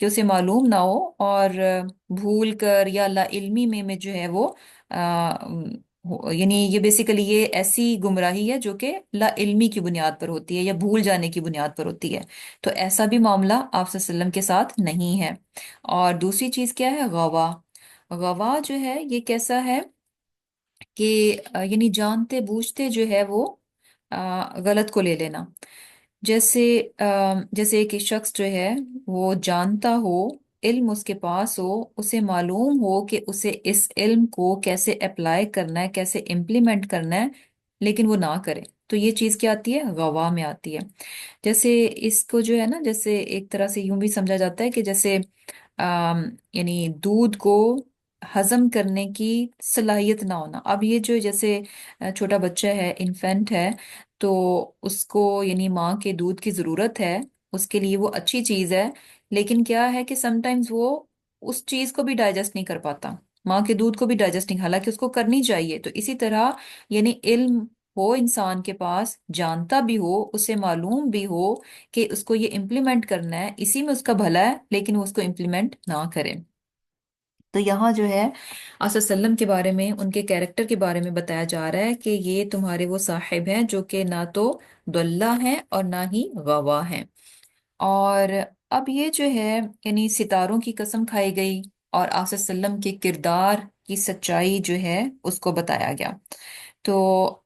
کہ اسے معلوم نہ ہو، اور بھول کر یا لا علمی میں جو ہے وہ یعنی یہ بیسیکلی یہ ایسی گمراہی ہے جو کہ لا علمی کی بنیاد پر ہوتی ہے یا بھول جانے کی بنیاد پر ہوتی ہے. تو ایسا بھی معاملہ آپ صلی اللہ علیہ وسلم کے ساتھ نہیں ہے. اور دوسری چیز کیا ہے؟ غوا. غوا جو ہے یہ کیسا ہے کہ یعنی جانتے بوجھتے جو ہے وہ غلط کو لے لینا. جیسے جیسے ایک شخص جو ہے وہ جانتا ہو، علم اس کے پاس ہو، اسے معلوم ہو کہ اسے اس علم کو کیسے اپلائی کرنا ہے، کیسے امپلیمنٹ کرنا ہے، لیکن وہ نہ کرے. تو یہ چیز کیا آتی ہے؟ غوا میں آتی ہے. جیسے اس کو جو ہے نا، جیسے ایک طرح سے یوں بھی سمجھا جاتا ہے کہ جیسے یعنی دودھ کو ہضم کرنے کی صلاحیت نہ ہونا. اب یہ جو جیسے چھوٹا بچہ ہے، انفینٹ ہے، تو اس کو یعنی ماں کے دودھ کی ضرورت ہے، اس کے لیے وہ اچھی چیز ہے. لیکن کیا ہے کہ سم ٹائمز وہ اس چیز کو بھی ڈائجسٹ نہیں کر پاتا، ماں کے دودھ کو بھی ڈائجسٹ نہیں، حالانکہ اس کو کرنی چاہیے. تو اسی طرح یعنی علم ہو انسان کے پاس، جانتا بھی ہو، اسے معلوم بھی ہو کہ اس کو یہ امپلیمنٹ کرنا ہے، اسی میں اس کا بھلا ہے، لیکن وہ اس کو امپلیمنٹ نہ کرے. تو یہاں جو ہے آپ صلی اللہ علیہ وسلم کے بارے میں، ان کے کیریکٹر کے بارے میں بتایا جا رہا ہے کہ یہ تمہارے وہ صاحب ہیں جو کہ نہ تو دلہ ہیں اور نہ ہی غوا ہیں. اور اب یہ جو ہے یعنی ستاروں کی قسم کھائی گئی، اور آپ صلی اللہ علیہ وسلم کے کردار کی سچائی جو ہے اس کو بتایا گیا. تو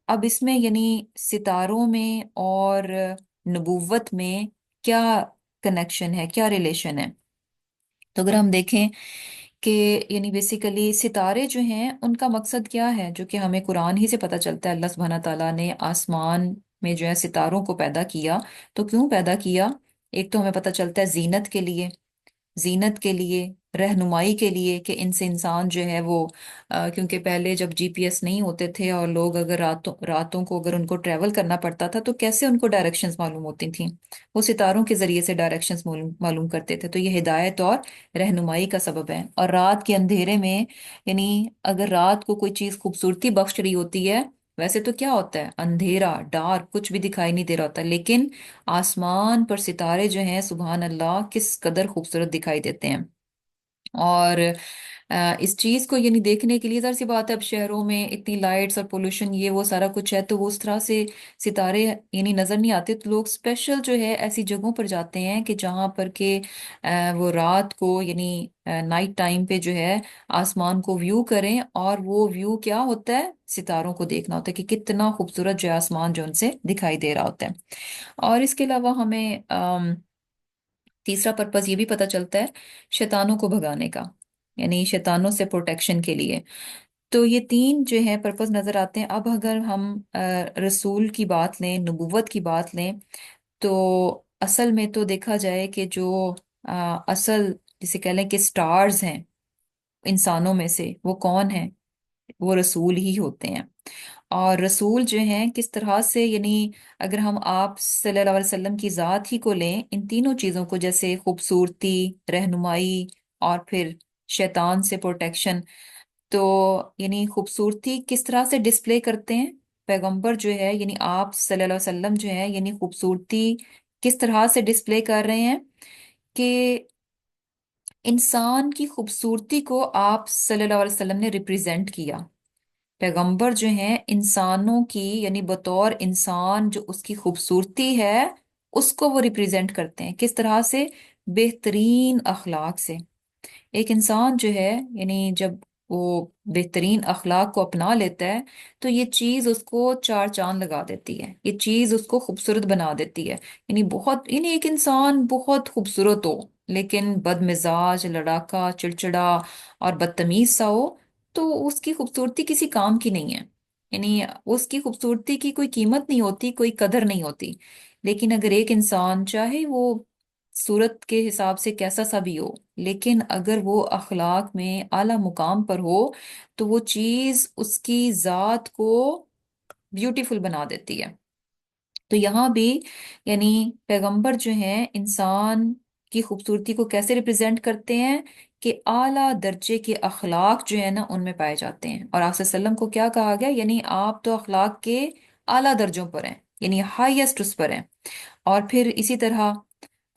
اب اس میں یعنی ستاروں میں اور نبوت میں کیا کنیکشن ہے، کیا ریلیشن ہے؟ تو اگر ہم دیکھیں کہ یعنی بیسیکلی ستارے جو ہیں ان کا مقصد کیا ہے، جو کہ ہمیں قرآن ہی سے پتہ چلتا ہے. اللہ سبحانہ تعالیٰ نے آسمان میں جو ہے ستاروں کو پیدا کیا. تو کیوں پیدا کیا؟ ایک تو ہمیں پتہ چلتا ہے زینت کے لیے، زینت کے لیے، رہنمائی کے لیے، کہ ان سے انسان جو ہے وہ کیونکہ پہلے جب جی پی ایس نہیں ہوتے تھے اور لوگ اگر راتوں کو اگر ان کو ٹریول کرنا پڑتا تھا تو کیسے ان کو ڈائریکشنز معلوم ہوتی تھیں؟ وہ ستاروں کے ذریعے سے ڈائریکشنز معلوم کرتے تھے. تو یہ ہدایت اور رہنمائی کا سبب ہے. اور رات کے اندھیرے میں یعنی اگر رات کو کوئی چیز خوبصورتی بخش رہی ہوتی ہے، ویسے تو کیا ہوتا ہے؟ اندھیرا، ڈارک، کچھ بھی دکھائی نہیں دے رہا ہوتا، لیکن آسمان پر ستارے جو ہیں سبحان اللہ کس قدر خوبصورت دکھائی دیتے ہیں. اور اس چیز کو یعنی دیکھنے کے لیے ظاہر سی بات ہے، اب شہروں میں اتنی لائٹس اور پولوشن یہ وہ سارا کچھ ہے، تو وہ اس طرح سے ستارے یعنی نظر نہیں آتے. تو لوگ اسپیشل جو ہے ایسی جگہوں پر جاتے ہیں کہ جہاں پر کہ وہ رات کو یعنی نائٹ ٹائم پہ جو ہے آسمان کو ویو کریں، اور وہ ویو کیا ہوتا ہے؟ ستاروں کو دیکھنا ہوتا ہے کہ کتنا خوبصورت جو ہے آسمان جو ان سے دکھائی دے رہا ہوتا ہے. اور اس کے علاوہ ہمیں تیسرا پرپز یہ بھی پتہ چلتا ہے شیطانوں کو بھگانے کا، یعنی شیطانوں سے پروٹیکشن کے لیے. تو یہ تین جو ہے پرپز نظر آتے ہیں. اب اگر ہم رسول کی بات لیں، نبوت کی بات لیں، تو اصل میں تو دیکھا جائے کہ جو اصل جسے کہہ لیں کہ سٹارز ہیں انسانوں میں سے، وہ کون ہیں؟ وہ رسول ہی ہوتے ہیں. اور رسول جو ہیں کس طرح سے یعنی اگر ہم آپ صلی اللہ علیہ وسلم کی ذات ہی کو لیں، ان تینوں چیزوں کو جیسے خوبصورتی، رہنمائی اور پھر شیطان سے پروٹیکشن، تو یعنی خوبصورتی کس طرح سے ڈسپلے کرتے ہیں پیغمبر جو ہے، یعنی آپ صلی اللہ علیہ وسلم جو ہے، یعنی خوبصورتی کس طرح سے ڈسپلے کر رہے ہیں کہ انسان کی خوبصورتی کو آپ صلی اللہ علیہ وسلم نے ریپرزینٹ کیا. پیغمبر جو ہیں انسانوں کی یعنی بطور انسان جو اس کی خوبصورتی ہے اس کو وہ ریپرزینٹ کرتے ہیں. کس طرح سے؟ بہترین اخلاق سے. ایک انسان جو ہے یعنی جب وہ بہترین اخلاق کو اپنا لیتا ہے تو یہ چیز اس کو چار چاند لگا دیتی ہے، یہ چیز اس کو خوبصورت بنا دیتی ہے. یعنی بہت یعنی ایک انسان بہت خوبصورت ہو لیکن بد مزاج، لڑاکا، چڑچڑا اور بدتمیز سا ہو، تو اس کی خوبصورتی کسی کام کی نہیں ہے. یعنی اس کی خوبصورتی کی کوئی قیمت نہیں ہوتی، کوئی قدر نہیں ہوتی. لیکن اگر ایک انسان چاہے وہ صورت کے حساب سے کیسا سا بھی ہو، لیکن اگر وہ اخلاق میں اعلیٰ مقام پر ہو تو وہ چیز اس کی ذات کو بیوٹیفل بنا دیتی ہے. تو یہاں بھی یعنی پیغمبر جو ہیں انسان کی خوبصورتی کو کیسے ریپرزینٹ کرتے ہیں کہ اعلیٰ درجے کے اخلاق جو ہے نا ان میں پائے جاتے ہیں. اور آپ صلی اللہ علیہ وسلم کو کیا کہا گیا؟ یعنی آپ تو اخلاق کے اعلیٰ درجوں پر ہیں، یعنی ہائیسٹ اس پر ہیں. اور پھر اسی طرح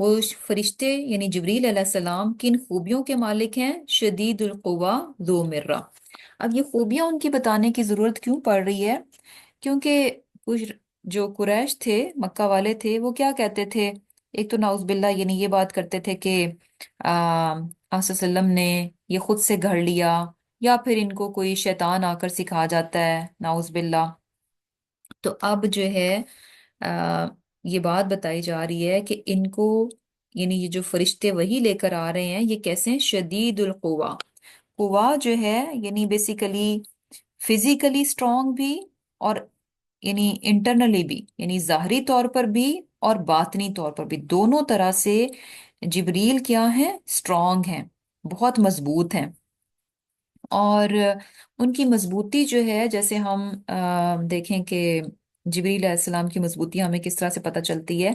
وہ فرشتے یعنی جبریل علیہ السلام کن خوبیوں کے مالک ہیں؟ شدید القوا ذو مرہ۔ اب یہ خوبیاں ان کی بتانے کی ضرورت کیوں پڑ رہی ہے؟ کیونکہ کچھ جو قریش تھے، مکہ والے تھے، وہ کیا کہتے تھے؟ ایک تو نعوذ باللہ یعنی یہ بات کرتے تھے کہ آپ صلی اللہ علیہ وسلم نے یہ خود سے گھڑ لیا، یا پھر ان کو کوئی شیطان آ کر سکھا جاتا ہے، نعوذ باللہ۔ تو اب جو ہے آ، یہ بات بتائی جا رہی ہے کہ ان کو یعنی یہ جو فرشتے وہی لے کر آ رہے ہیں، یہ کیسے ہیں؟ شدید القوا۔ قوا جو ہے یعنی بیسیکلی فزیکلی اسٹرانگ بھی، اور یعنی انٹرنلی بھی، یعنی ظاہری طور پر بھی اور باطنی طور پر بھی، دونوں طرح سے جبریل کیا ہیں؟ اسٹرانگ ہیں، بہت مضبوط ہیں۔ اور ان کی مضبوطی جو ہے، جیسے ہم دیکھیں کہ جبریل علیہ السلام کی مضبوطی ہمیں کس طرح سے پتہ چلتی ہے،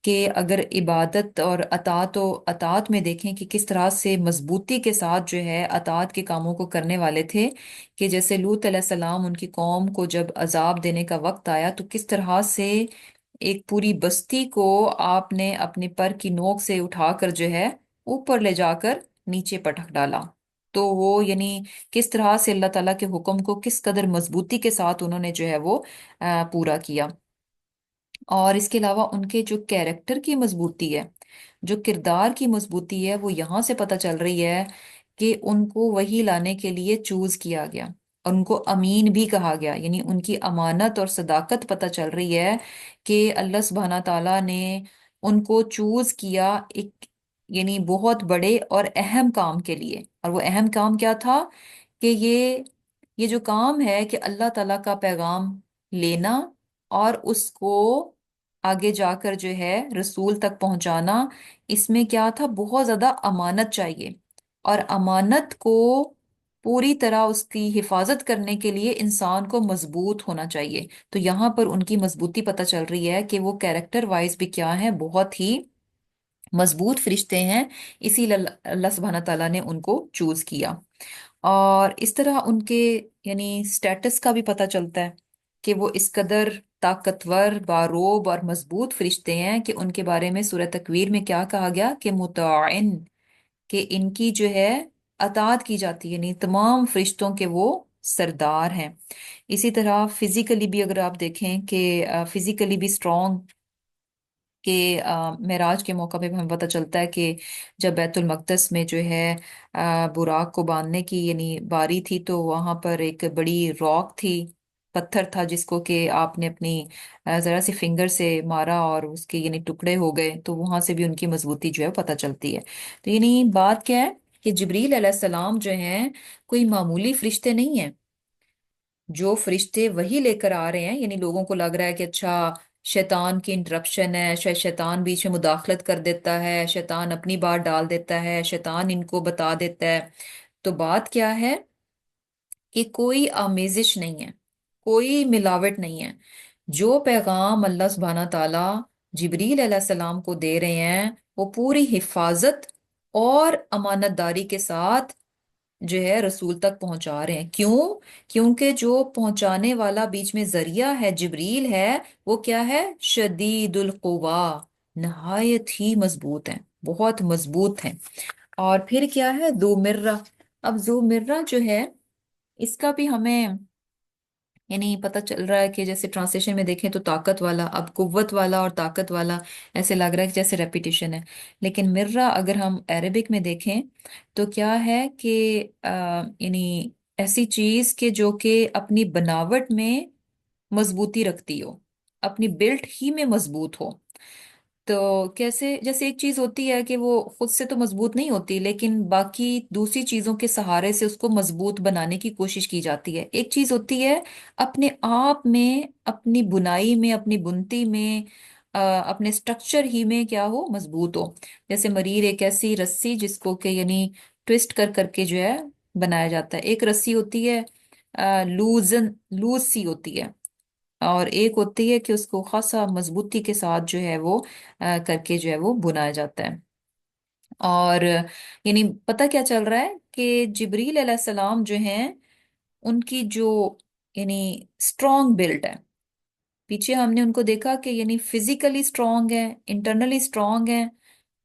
کہ اگر عبادت اور اطاعت میں دیکھیں کہ کس طرح سے مضبوطی کے ساتھ جو ہے اطاعت کے کاموں کو کرنے والے تھے، کہ جیسے لوط علیہ السلام ان کی قوم کو جب عذاب دینے کا وقت آیا تو کس طرح سے ایک پوری بستی کو آپ نے اپنے پر کی نوک سے اٹھا کر جو ہے اوپر لے جا کر نیچے پٹک ڈالا۔ تو وہ یعنی کس طرح سے اللہ تعالیٰ کے حکم کو کس قدر مضبوطی کے ساتھ انہوں نے جو ہے وہ پورا کیا۔ اور اس کے علاوہ ان کے جو کیریکٹر کی مضبوطی ہے، جو کردار کی مضبوطی ہے، وہ یہاں سے پتہ چل رہی ہے کہ ان کو وہی لانے کے لیے چوز کیا گیا، اور ان کو امین بھی کہا گیا، یعنی ان کی امانت اور صداقت پتہ چل رہی ہے کہ اللہ سبحانہ تعالیٰ نے ان کو چوز کیا ایک یعنی بہت بڑے اور اہم کام کے لیے۔ اور وہ اہم کام کیا تھا؟ کہ یہ جو کام ہے کہ اللہ تعالیٰ کا پیغام لینا اور اس کو آگے جا کر جو ہے رسول تک پہنچانا، اس میں کیا تھا؟ بہت زیادہ امانت چاہیے، اور امانت کو پوری طرح اس کی حفاظت کرنے کے لیے انسان کو مضبوط ہونا چاہیے۔ تو یہاں پر ان کی مضبوطی پتہ چل رہی ہے کہ وہ کیریکٹر وائز بھی کیا ہیں؟ بہت ہی مضبوط فرشتے ہیں، اسی لیے اللہ سبحانہ تعالیٰ نے ان کو چوز کیا۔ اور اس طرح ان کے یعنی سٹیٹس کا بھی پتہ چلتا ہے کہ وہ اس قدر طاقتور، باروب اور مضبوط فرشتے ہیں کہ ان کے بارے میں سورہ تکویر میں کیا کہا گیا؟ کہ مطاعن، کہ ان کی جو ہے اطاعت کی جاتی ہے، یعنی تمام فرشتوں کے وہ سردار ہیں۔ اسی طرح فزیکلی بھی اگر آپ دیکھیں کہ فزیکلی بھی اسٹرانگ، کہ معراج کے موقع پہ ہمیں پتہ چلتا ہے کہ جب بیت المقدس میں جو ہے براق کو باندھنے کی یعنی باری تھی، تو وہاں پر ایک بڑی راک تھی، پتھر تھا، جس کو کہ آپ نے اپنی ذرا سی فنگر سے مارا اور اس کے یعنی ٹکڑے ہو گئے، تو وہاں سے بھی ان کی مضبوطی جو ہے پتہ چلتی ہے۔ تو یعنی بات کیا ہے کہ جبریل علیہ السلام جو ہیں کوئی معمولی فرشتے نہیں ہیں۔ جو فرشتے وہی لے کر آ رہے ہیں، یعنی لوگوں کو لگ رہا ہے کہ اچھا شیطان کی انٹرپشن ہے، شاید شیطان بیچ میں مداخلت کر دیتا ہے، شیطان اپنی بات ڈال دیتا ہے، شیطان ان کو بتا دیتا ہے۔ تو بات کیا ہے کہ کوئی آمیزش نہیں ہے، کوئی ملاوٹ نہیں ہے۔ جو پیغام اللہ سبحانہ تعالیٰ جبریل علیہ السلام کو دے رہے ہیں، وہ پوری حفاظت اور امانت داری کے ساتھ جو ہے رسول تک پہنچا رہے ہیں۔ کیوں؟ کیونکہ جو پہنچانے والا بیچ میں ذریعہ ہے، جبریل ہے، وہ کیا ہے؟ شدید القوا، نہایت ہی مضبوط ہیں، بہت مضبوط ہیں۔ اور پھر کیا ہے؟ ذو مرہ۔ اب ذو مرہ جو ہے، اس کا بھی ہمیں یعنی پتہ چل رہا ہے کہ جیسے ٹرانسلیشن میں دیکھیں تو طاقت والا، اب قوت والا اور طاقت والا ایسے لگ رہا ہے کہ جیسے ریپیٹیشن ہے، لیکن مرہ اگر ہم عربک میں دیکھیں تو کیا ہے کہ یعنی ایسی چیز کہ جو کہ اپنی بناوٹ میں مضبوطی رکھتی ہو، اپنی بلٹ ہی میں مضبوط ہو۔ تو کیسے؟ جیسے ایک چیز ہوتی ہے کہ وہ خود سے تو مضبوط نہیں ہوتی، لیکن باقی دوسری چیزوں کے سہارے سے اس کو مضبوط بنانے کی کوشش کی جاتی ہے۔ ایک چیز ہوتی ہے اپنے آپ میں، اپنی بنائی میں، اپنی بنتی میں، اپنے سٹرکچر ہی میں کیا ہو؟ مضبوط ہو۔ جیسے مریر ایک ایسی رسی جس کو کہ یعنی ٹویسٹ کر کر کے جو ہے بنایا جاتا ہے۔ ایک رسی ہوتی ہے لوز سی ہوتی ہے، اور ایک ہوتی ہے کہ اس کو خاصا مضبوطی کے ساتھ جو ہے وہ کر کے جو ہے وہ بنایا جاتا ہے۔ اور یعنی پتہ کیا چل رہا ہے کہ جبریل علیہ السلام جو ہیں، ان کی جو یعنی اسٹرانگ بلڈ ہے، پیچھے ہم نے ان کو دیکھا کہ یعنی فزیکلی اسٹرانگ ہے، انٹرنلی اسٹرانگ ہے،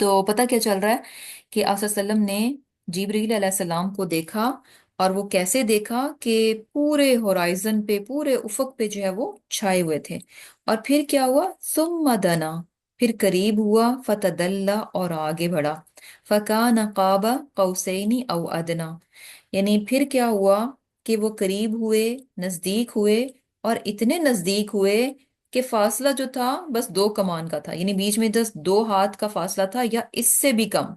تو پتہ کیا چل رہا ہے کہ آپ صلی اللہ علیہ وسلم نے جبریل علیہ السلام کو دیکھا، اور وہ کیسے دیکھا کہ پورے ہورائزن پہ، پورے افق پہ جو ہے وہ چھائے ہوئے تھے۔ اور پھر کیا ہوا؟ ثم دنا، پھر قریب ہوا، فتدلا، اور آگے بڑھا، فکان قاب قوسین او ادنا، یعنی پھر کیا ہوا کہ وہ قریب ہوئے، نزدیک ہوئے، اور اتنے نزدیک ہوئے کہ فاصلہ جو تھا بس دو کمان کا تھا، یعنی بیچ میں جس دو ہاتھ کا فاصلہ تھا یا اس سے بھی کم،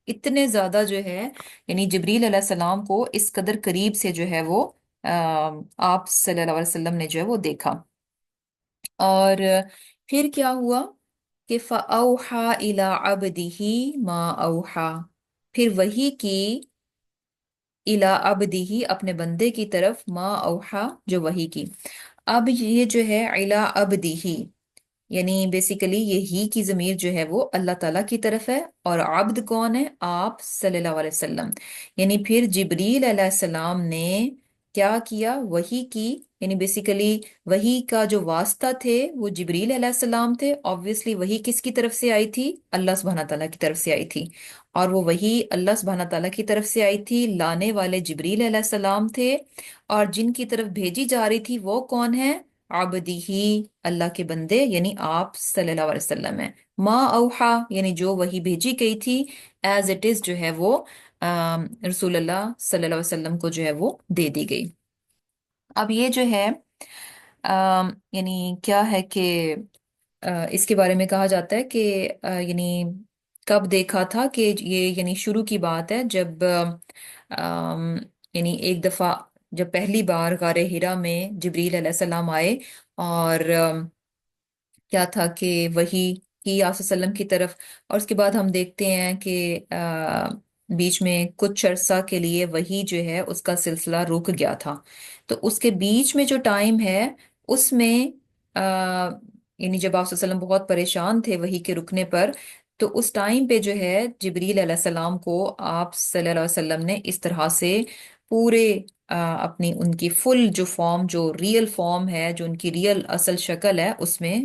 اتنے زیادہ جو ہے، یعنی جبریل علیہ السلام کو اس قدر قریب سے جو ہے وہ آپ صلی اللہ علیہ وسلم نے جو ہے وہ دیکھا۔ اور پھر کیا ہوا کہ فَأَوْحَى إِلَىٰ عَبْدِهِ مَا أَوْحَى، پھر وحی کی الا عبدہ، اپنے بندے کی طرف، ما اوحا، جو وحی کی۔ اب یہ جو ہے الا عبدہ، یعنی بیسیکلی یہ ہی کی ضمیر جو ہے وہ اللہ تعالیٰ کی طرف ہے، اور عبد کون ہے؟ آپ صلی اللہ علیہ وسلم۔ یعنی پھر جبریل علیہ السلام نے کیا کیا؟ وحی کی، یعنی بیسیکلی وحی کا جو واسطہ تھے وہ جبریل علیہ السلام تھے، obviously وحی کس کی طرف سے آئی تھی؟ اللہ سبحانہ تعالیٰ کی طرف سے آئی تھی، اور وہ وحی اللہ سبحانہ تعالیٰ کی طرف سے آئی تھی، لانے والے جبریل علیہ السلام تھے، اور جن کی طرف بھیجی جا رہی تھی وہ کون ہے؟ عبدی، اللہ کے بندے، یعنی آپ صلی اللہ علیہ وسلم ہے۔ ما اوحا، یعنی جو وحی بھیجی گئی تھی ایز اٹ از جو ہے وہ رسول اللہ صلی اللہ علیہ وسلم کو جو ہے وہ دے دی گئی۔ اب یہ جو ہے یعنی کیا ہے کہ اس کے بارے میں کہا جاتا ہے کہ یعنی کب دیکھا تھا کہ یہ، یعنی شروع کی بات ہے جب یعنی ایک دفعہ جب پہلی بار غار ہرا میں جبریل علیہ السلام آئے، اور کیا تھا کہ وہی کی آپ صلی اللہ علیہ وسلم کی طرف، اور اس کے بعد ہم دیکھتے ہیں کہ بیچ میں کچھ عرصہ کے لیے وہی جو ہے اس کا سلسلہ رک گیا تھا۔ تو اس کے بیچ میں جو ٹائم ہے اس میں یعنی جب آپ صلی اللہ علیہ وسلم بہت پریشان تھے وہی کے رکنے پر، تو اس ٹائم پہ جو ہے جبریل علیہ السلام کو آپ صلی اللہ علیہ وسلم نے اس طرح سے پورے اپنی ان کی فل جو فارم، جو ریئل فارم ہے، جو ان کی ریئل اصل شکل ہے، اس میں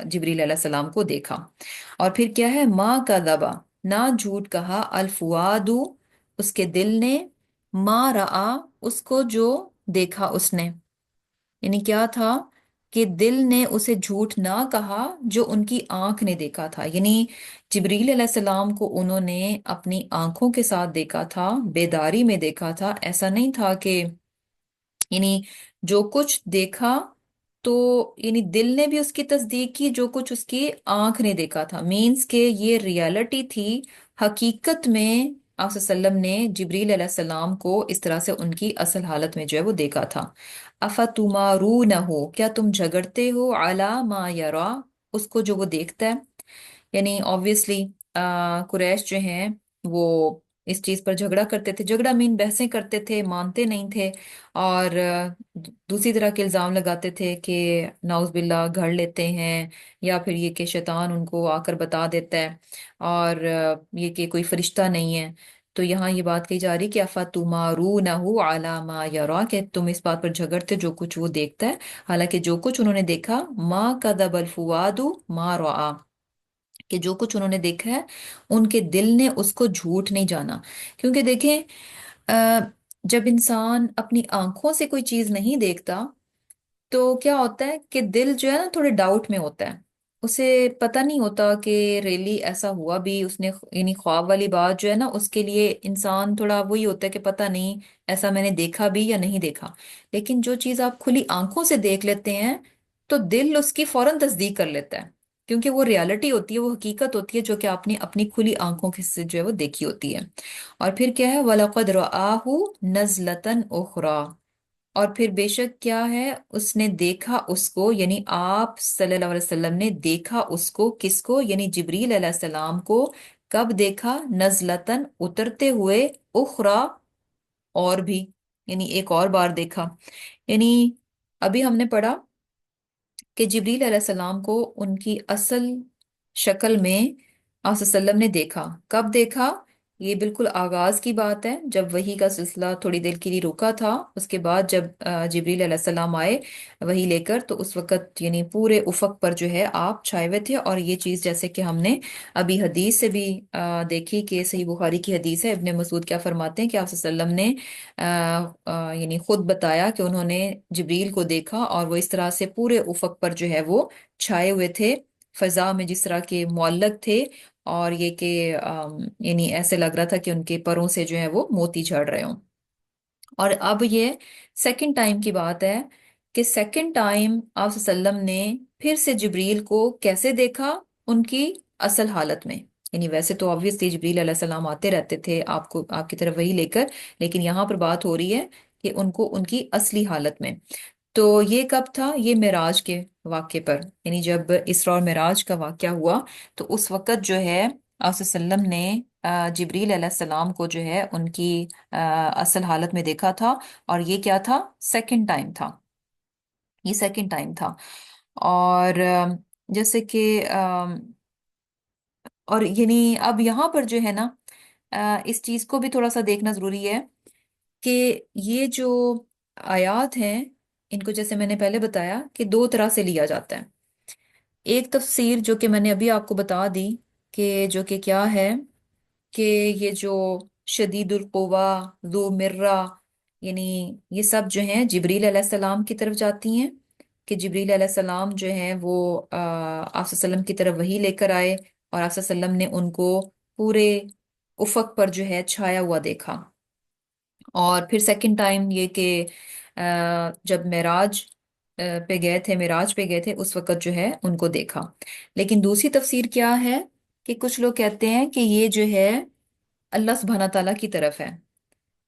جبریل علیہ السلام کو دیکھا۔ اور پھر کیا ہے؟ ماں کا دبا، نہ جھوٹ کہا، الفواد، اس کے دل نے، ماں رآ، اس کو جو دیکھا اس نے، یعنی کیا تھا کہ دل نے اسے جھوٹ نہ کہا جو ان کی آنکھ نے دیکھا تھا، یعنی جبریل علیہ السلام کو انہوں نے اپنی آنکھوں کے ساتھ دیکھا تھا، بیداری میں دیکھا تھا، ایسا نہیں تھا کہ یعنی جو کچھ دیکھا تو یعنی دل نے بھی اس کی تصدیق کی جو کچھ اس کی آنکھ نے دیکھا تھا، مینس کہ یہ ریالٹی تھی، حقیقت میں آپ صلی اللہ علیہ وسلم نے جبریل علیہ السلام کو اس طرح سے ان کی اصل حالت میں جو ہے وہ دیکھا تھا۔ افتمارونہ، کیا تم جھگڑتے ہو، علی ما یرا، اس کو جو وہ دیکھتا ہے، یعنی آبویسلی قریش جو ہیں وہ اس چیز پر جھگڑا کرتے تھے، جھگڑا مین بحثیں کرتے تھے، مانتے نہیں تھے، اور دوسری طرح کے الزام لگاتے تھے کہ نعوذ باللہ گھڑ لیتے ہیں، یا پھر یہ کہ شیطان ان کو آ کر بتا دیتا ہے، اور یہ کہ کوئی فرشتہ نہیں ہے۔ تو یہاں یہ بات کہی جا رہی کہ افتمارونہ علی ما یرا، کہ تم اس بات پر جھگڑتے جو کچھ وہ دیکھتا ہے، حالانکہ جو کچھ انہوں نے دیکھا، ما کذب الفؤاد ما رأى، کہ جو کچھ انہوں نے دیکھا ہے ان کے دل نے اس کو جھوٹ نہیں جانا۔ کیونکہ دیکھیں جب انسان اپنی آنکھوں سے کوئی چیز نہیں دیکھتا تو کیا ہوتا ہے کہ دل جو ہے نا تھوڑے ڈاؤٹ میں ہوتا ہے، اسے پتہ نہیں ہوتا کہ ریلی ایسا ہوا بھی، اس نے یعنی خواب والی بات جو ہے نا اس کے لیے انسان تھوڑا وہی ہوتا ہے کہ پتہ نہیں ایسا میں نے دیکھا بھی یا نہیں دیکھا۔ لیکن جو چیز آپ کھلی آنکھوں سے دیکھ لیتے ہیں تو دل اس کی فوراً تصدیق کر لیتا ہے، کیونکہ وہ ریالٹی ہوتی ہے، وہ حقیقت ہوتی ہے جو کہ آپ نے اپنی کھلی آنکھوں سے جو ہے وہ دیکھی ہوتی ہے۔ اور پھر کیا ہے؟ وَلَقَدْ رَآهُ نَزْلَةً أُخْرَى، اور پھر بے شک کیا ہے؟ اس نے دیکھا اس کو، یعنی آپ صلی اللہ علیہ وسلم نے دیکھا اس کو، کس کو؟ یعنی جبریل علیہ السلام کو۔ کب دیکھا؟ نزلتن، اترتے ہوئے، اخرى، اور بھی، یعنی ایک اور بار دیکھا۔ یعنی ابھی ہم نے پڑھا کہ جبریل علیہ السلام کو ان کی اصل شکل میں آپ صلی اللہ علیہ وسلم نے دیکھا۔ کب دیکھا؟ یہ بالکل آغاز کی بات ہے، جب وحی کا سلسلہ تھوڑی دیر کے لیے رکا تھا، اس کے بعد جب جبریل علیہ السلام آئے وحی لے کر، تو اس وقت یعنی پورے افق پر جو ہے آپ چھائے ہوئے تھے۔ اور یہ چیز جیسے کہ ہم نے ابھی حدیث سے بھی دیکھی کہ صحیح بخاری کی حدیث ہے، ابن مسعود کیا فرماتے ہیں کہ آپ صلی اللہ علیہ وسلم نے یعنی خود بتایا کہ انہوں نے جبریل کو دیکھا اور وہ اس طرح سے پورے افق پر جو ہے وہ چھائے ہوئے تھے، فضا میں جس طرح کے معلق تھے، اور یہ کہ یعنی ایسے لگ رہا تھا کہ ان کے پروں سے جو ہے وہ موتی جھڑ رہے ہوں۔ اور اب یہ سیکنڈ ٹائم کی بات ہے کہ سیکنڈ ٹائم آپ صلی اللہ علیہ وسلم نے پھر سے جبریل کو کیسے دیکھا؟ ان کی اصل حالت میں، یعنی ویسے تو آبویسلی جبریل علیہ السلام آتے رہتے تھے آپ کو، آپ کی طرف وہی لے کر، لیکن یہاں پر بات ہو رہی ہے کہ ان کو ان کی اصلی حالت میں۔ تو یہ کب تھا؟ یہ معراج کے واقعے پر، یعنی جب اسراء اور معراج کا واقعہ ہوا تو اس وقت جو ہے آپ صلی اللہ علیہ وسلم نے جبریل علیہ السلام کو جو ہے ان کی اصل حالت میں دیکھا تھا، اور یہ کیا تھا؟ سیکنڈ ٹائم تھا، یہ سیکنڈ ٹائم تھا۔ اور جیسے کہ اور یعنی اب یہاں پر جو ہے نا اس چیز کو بھی تھوڑا سا دیکھنا ضروری ہے کہ یہ جو آیات ہیں، ان کو جیسے میں نے پہلے بتایا کہ دو طرح سے لیا جاتا ہے۔ ایک تفسیر جو کہ میں نے ابھی آپ کو بتا دی، کہ جو کہ کیا ہے کہ یہ جو شدید القوا، ذو مرہ، یعنی یہ سب جو ہیں جبریل علیہ السلام کی طرف جاتی ہیں، کہ جبریل علیہ السلام جو ہیں وہ آپ صلی اللہ علیہ وسلم کی طرف وہی لے کر آئے، اور آپ صلی اللہ علیہ وسلم نے ان کو پورے افق پر جو ہے چھایا ہوا دیکھا۔ اور پھر سیکنڈ ٹائم یہ کہ جب معراج پہ گئے تھے، معراج پہ گئے تھے، اس وقت جو ہے ان کو دیکھا۔ لیکن دوسری تفسیر کیا ہے کہ کچھ لوگ کہتے ہیں کہ یہ جو ہے اللہ سبحانہ تعالیٰ کی طرف ہے،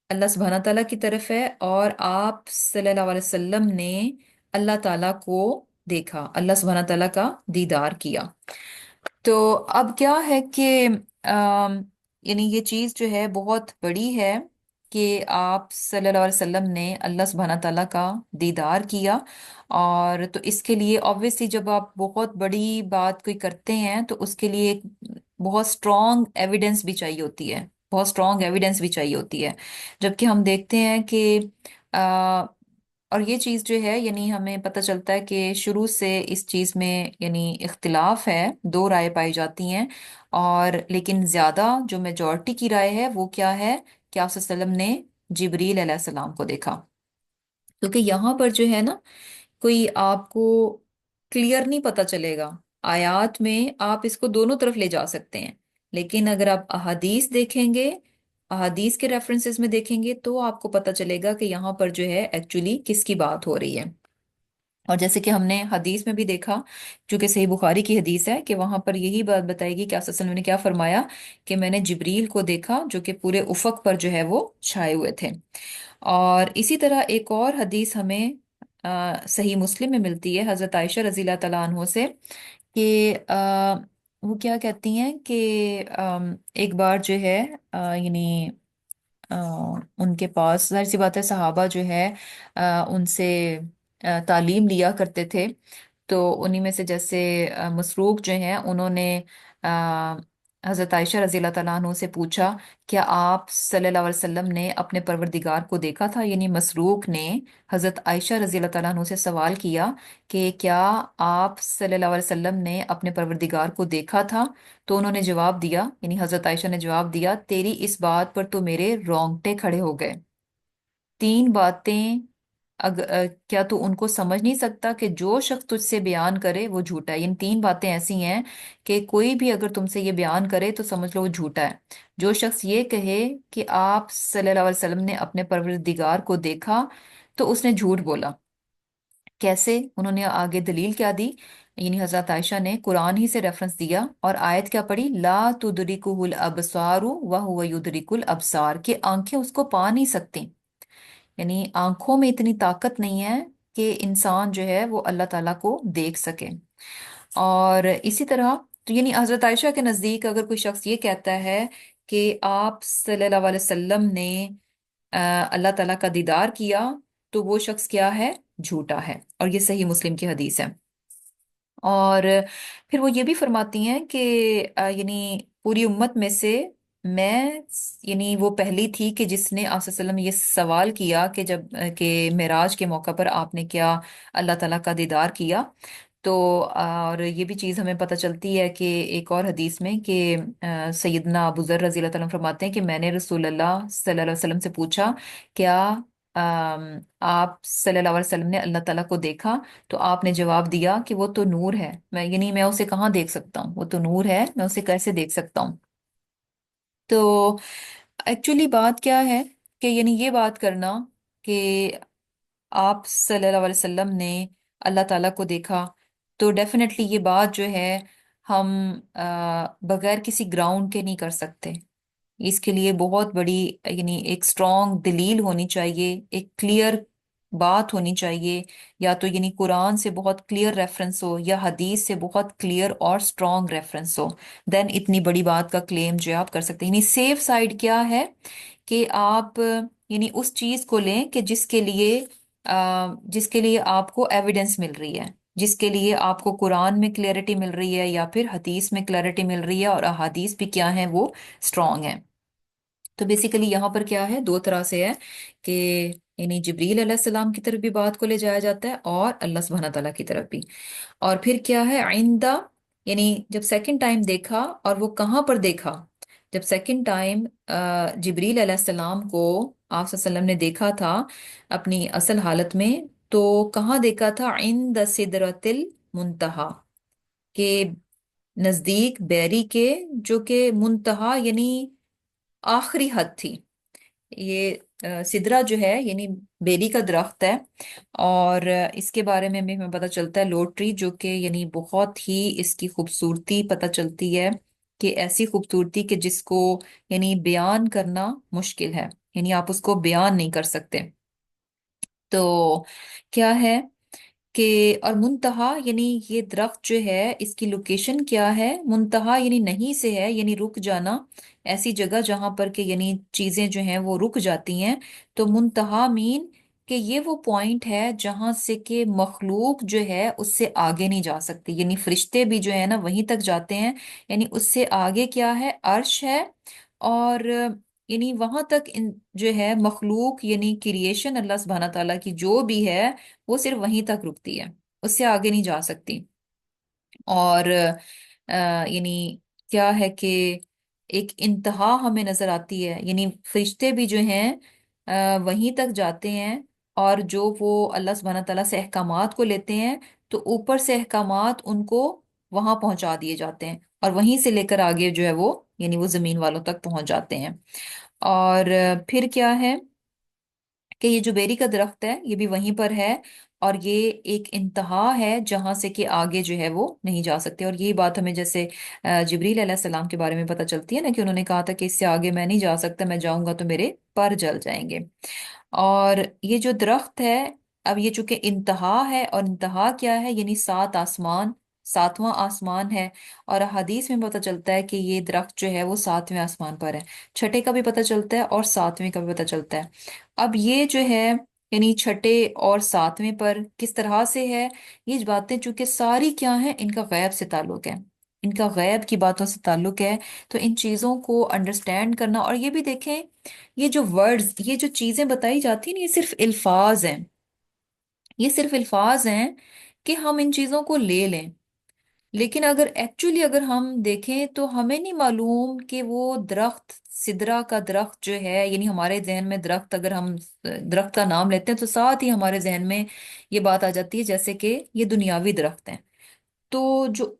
اللہ سبحانہ تعالیٰ کی طرف ہے، اور آپ صلی اللہ علیہ وسلم نے اللہ تعالیٰ کو دیکھا، اللہ سبحانہ تعالیٰ کا دیدار کیا۔ تو اب کیا ہے کہ یعنی یہ چیز جو ہے بہت بڑی ہے کہ آپ صلی اللہ علیہ وسلم نے اللہ سبحانہ تعالیٰ کا دیدار کیا۔ اور تو اس کے لیے obviously جب آپ بہت بڑی بات کوئی کرتے ہیں تو اس کے لیے ایک بہت اسٹرانگ ایویڈنس بھی چاہیے ہوتی ہے، بہت اسٹرانگ ایویڈنس بھی چاہیے ہوتی ہے۔ جبکہ ہم دیکھتے ہیں کہ اور یہ چیز جو ہے یعنی ہمیں پتہ چلتا ہے کہ شروع سے اس چیز میں یعنی اختلاف ہے، دو رائے پائی جاتی ہیں، اور لیکن زیادہ جو میجورٹی کی رائے ہے وہ کیا ہے کہ آپ صلی اللہ علیہ وسلم نے جبریل علیہ السلام کو دیکھا۔ کیونکہ یہاں پر جو ہے نا کوئی آپ کو کلیئر نہیں پتا چلے گا، آیات میں آپ اس کو دونوں طرف لے جا سکتے ہیں، لیکن اگر آپ احادیث دیکھیں گے، احادیث کے ریفرنسز میں دیکھیں گے، تو آپ کو پتا چلے گا کہ یہاں پر جو ہے ایکچولی کس کی بات ہو رہی ہے۔ اور جیسے کہ ہم نے حدیث میں بھی دیکھا، جو کہ صحیح بخاری کی حدیث ہے، کہ وہاں پر یہی بات بتائے گی کہ آپ صلی اللہ علیہ وسلم نے کیا فرمایا کہ میں نے جبریل کو دیکھا جو کہ پورے افق پر جو ہے وہ چھائے ہوئے تھے۔ اور اسی طرح ایک اور حدیث ہمیں صحیح مسلم میں ملتی ہے حضرت عائشہ رضی اللہ تعالیٰ عنہ سے، کہ وہ کیا کہتی ہیں کہ ایک بار جو ہے یعنی آ، ان کے پاس ظاہر سی بات ہے صحابہ جو ہے ان سے تعلیم لیا کرتے تھے، تو انہی میں سے جیسے مسروق جو ہیں انہوں نے آ، حضرت عائشہ رضی اللہ تعالیٰ عنہ سے پوچھا کیا آپ صلی اللہ علیہ وسلم نے اپنے پروردگار کو دیکھا تھا؟ یعنی مسروق نے حضرت عائشہ رضی اللہ تعالیٰ عنہ سے سوال کیا کہ کیا آپ صلی اللہ علیہ وسلم نے اپنے پروردگار کو دیکھا تھا؟ تو انہوں نے جواب دیا، یعنی حضرت عائشہ نے جواب دیا، تیری اس بات پر تو میرے رونگٹے کھڑے ہو گئے۔ تین باتیں کیا تو ان کو سمجھ نہیں سکتا کہ جو شخص تجھ سے بیان کرے وہ جھوٹا ہے؟ یعنی تین باتیں ایسی ہیں کہ کوئی بھی اگر تم سے یہ بیان کرے تو سمجھ لو وہ جھوٹا ہے۔ جو شخص یہ کہے کہ آپ صلی اللہ علیہ وسلم نے اپنے پروردگار کو دیکھا تو اس نے جھوٹ بولا۔ کیسے؟ انہوں نے آگے دلیل کیا دی، یعنی حضرت عائشہ نے قرآن ہی سے ریفرنس دیا اور آیت کیا پڑھی، لا تدرکہ الابصار وہو یدرک الابصار، کہ آنکھیں اس کو پا نہیں سکتی، یعنی آنکھوں میں اتنی طاقت نہیں ہے کہ انسان جو ہے وہ اللہ تعالیٰ کو دیکھ سکے۔ اور اسی طرح تو یعنی حضرت عائشہ کے نزدیک اگر کوئی شخص یہ کہتا ہے کہ آپ صلی اللہ علیہ وسلم نے اللہ تعالیٰ کا دیدار کیا، تو وہ شخص کیا ہے؟ جھوٹا ہے، اور یہ صحیح مسلم کی حدیث ہے۔ اور پھر وہ یہ بھی فرماتی ہیں کہ یعنی پوری امت میں سے میں یعنی وہ پہلی تھی کہ جس نے آپ صلی اللہ علیہ وسلم یہ سوال کیا کہ جب کہ معراج کے موقع پر آپ نے کیا اللہ تعالیٰ کا دیدار کیا؟ تو اور یہ بھی چیز ہمیں پتہ چلتی ہے کہ ایک اور حدیث میں کہ سیدنا ابو ذر رضی اللہ تعالیٰ عنہ فرماتے ہیں کہ میں نے رسول اللہ صلی اللہ علیہ وسلم سے پوچھا، کیا آپ صلی اللہ علیہ وسلم نے اللہ تعالیٰ کو دیکھا؟ تو آپ نے جواب دیا کہ وہ تو نور ہے، میں یعنی میں اسے کہاں دیکھ سکتا ہوں، وہ تو نور ہے، میں اسے کیسے دیکھ سکتا ہوں؟ تو ایکچولی بات کیا ہے کہ یعنی یہ بات کرنا کہ آپ صلی اللہ علیہ وسلم نے اللہ تعالیٰ کو دیکھا، تو ڈیفینیٹلی یہ بات جو ہے ہم بغیر کسی گراؤنڈ کے نہیں کر سکتے۔ اس کے لیے بہت بڑی یعنی ایک اسٹرانگ دلیل ہونی چاہیے، ایک کلیئر بات ہونی چاہیے، یا تو یعنی قرآن سے بہت کلیئر ریفرنس ہو یا حدیث سے بہت کلیئر اور اسٹرانگ ریفرنس ہو، دین اتنی بڑی بات کا کلیم جو ہے آپ کر سکتے ہیں۔ یعنی سیف سائڈ کیا ہے کہ آپ یعنی اس چیز کو لیں کہ جس کے لیے آپ کو ایویڈنس مل رہی ہے، جس کے لیے آپ کو قرآن میں کلیئرٹی مل رہی ہے یا پھر حدیث میں کلیئرٹی مل رہی ہے، اور احادیث بھی کیا ہیں، وہ اسٹرانگ ہیں۔ تو بیسیکلی یہاں پر کیا ہے، دو طرح سے ہے کہ یعنی جبریل علیہ السلام کی طرف بھی بات کو لے جایا جاتا ہے اور اللہ سبحانہ تعالیٰ کی طرف بھی۔ اور پھر کیا ہے آئندہ، یعنی جب سیکنڈ ٹائم دیکھا، اور وہ کہاں پر دیکھا؟ جب سیکنڈ ٹائم جبریل علیہ السلام کو آپ صلی اللہ علیہ وسلم نے دیکھا تھا اپنی اصل حالت میں، تو کہاں دیکھا تھا؟ عند سدرۃ المنتہا، کے نزدیک بیری کے، جو کہ منتہا یعنی آخری حد تھی۔ یہ سدرا جو ہے یعنی بیری کا درخت ہے، اور اس کے بارے میں بھی ہمیں پتہ چلتا ہے لوٹری، جو کہ یعنی بہت ہی اس کی خوبصورتی پتہ چلتی ہے کہ ایسی خوبصورتی کہ جس کو یعنی بیان کرنا مشکل ہے، یعنی آپ اس کو بیان نہیں کر سکتے۔ تو کیا ہے کہ اور منتہا یعنی یہ درخت جو ہے اس کی لوکیشن کیا ہے؟ منتہا یعنی نہیں سے ہے، یعنی رک جانا، ایسی جگہ جہاں پر کہ یعنی چیزیں جو ہیں وہ رک جاتی ہیں۔ تو منتہا مین کہ یہ وہ پوائنٹ ہے جہاں سے کہ مخلوق جو ہے اس سے آگے نہیں جا سکتی، یعنی فرشتے بھی جو ہے نا وہیں تک جاتے ہیں، یعنی اس سے آگے کیا ہے؟ عرش ہے، اور یعنی وہاں تک جو ہے مخلوق یعنی کریشن اللہ سبحانہ تعالیٰ کی جو بھی ہے وہ صرف وہیں تک رکتی ہے، اس سے آگے نہیں جا سکتی۔ اور یعنی کیا ہے کہ ایک انتہا ہمیں نظر آتی ہے، یعنی فرشتے بھی جو ہیں وہیں تک جاتے ہیں، اور جو وہ اللہ سبحانہ تعالیٰ سے احکامات کو لیتے ہیں، تو اوپر سے احکامات ان کو وہاں پہنچا دیے جاتے ہیں، اور وہیں سے لے کر آگے جو ہے وہ یعنی وہ زمین والوں تک پہنچ جاتے ہیں۔ اور پھر کیا ہے کہ یہ جو بیری کا درخت ہے یہ بھی وہیں پر ہے، اور یہ ایک انتہا ہے جہاں سے کہ آگے جو ہے وہ نہیں جا سکتے۔ اور یہی بات ہمیں جیسے جبریل علیہ السلام کے بارے میں پتہ چلتی ہے نا، کہ انہوں نے کہا تھا کہ اس سے آگے میں نہیں جا سکتا، میں جاؤں گا تو میرے پر جل جائیں گے۔ اور یہ جو درخت ہے، اب یہ چونکہ انتہا ہے، اور انتہا کیا ہے؟ یعنی سات آسمان، ساتواں آسمان ہے، اور حدیث میں پتہ چلتا ہے کہ یہ درخت جو ہے وہ ساتویں آسمان پر ہے، چھٹے کا بھی پتہ چلتا ہے اور ساتویں کا بھی پتہ چلتا ہے۔ اب یہ جو ہے یعنی چھٹے اور ساتویں پر کس طرح سے ہے؟ یہ باتیں چونکہ ساری کیا ہیں، ان کا غیب سے تعلق ہے، ان کا غیب کی باتوں سے تعلق ہے، تو ان چیزوں کو انڈرسٹینڈ کرنا۔ اور یہ بھی دیکھیں، یہ جو ورڈز، یہ جو چیزیں بتائی جاتی ہیں، یہ صرف الفاظ ہیں، یہ صرف الفاظ ہیں کہ ہم ان چیزوں کو لے لیں، لیکن اگر ایکچولی اگر ہم دیکھیں تو ہمیں نہیں معلوم کہ وہ درخت، سدرا کا درخت جو ہے، یعنی ہمارے ذہن میں درخت، اگر ہم درخت کا نام لیتے ہیں تو ساتھ ہی ہمارے ذہن میں یہ بات آ جاتی ہے جیسے کہ یہ دنیاوی درخت ہیں۔ تو جو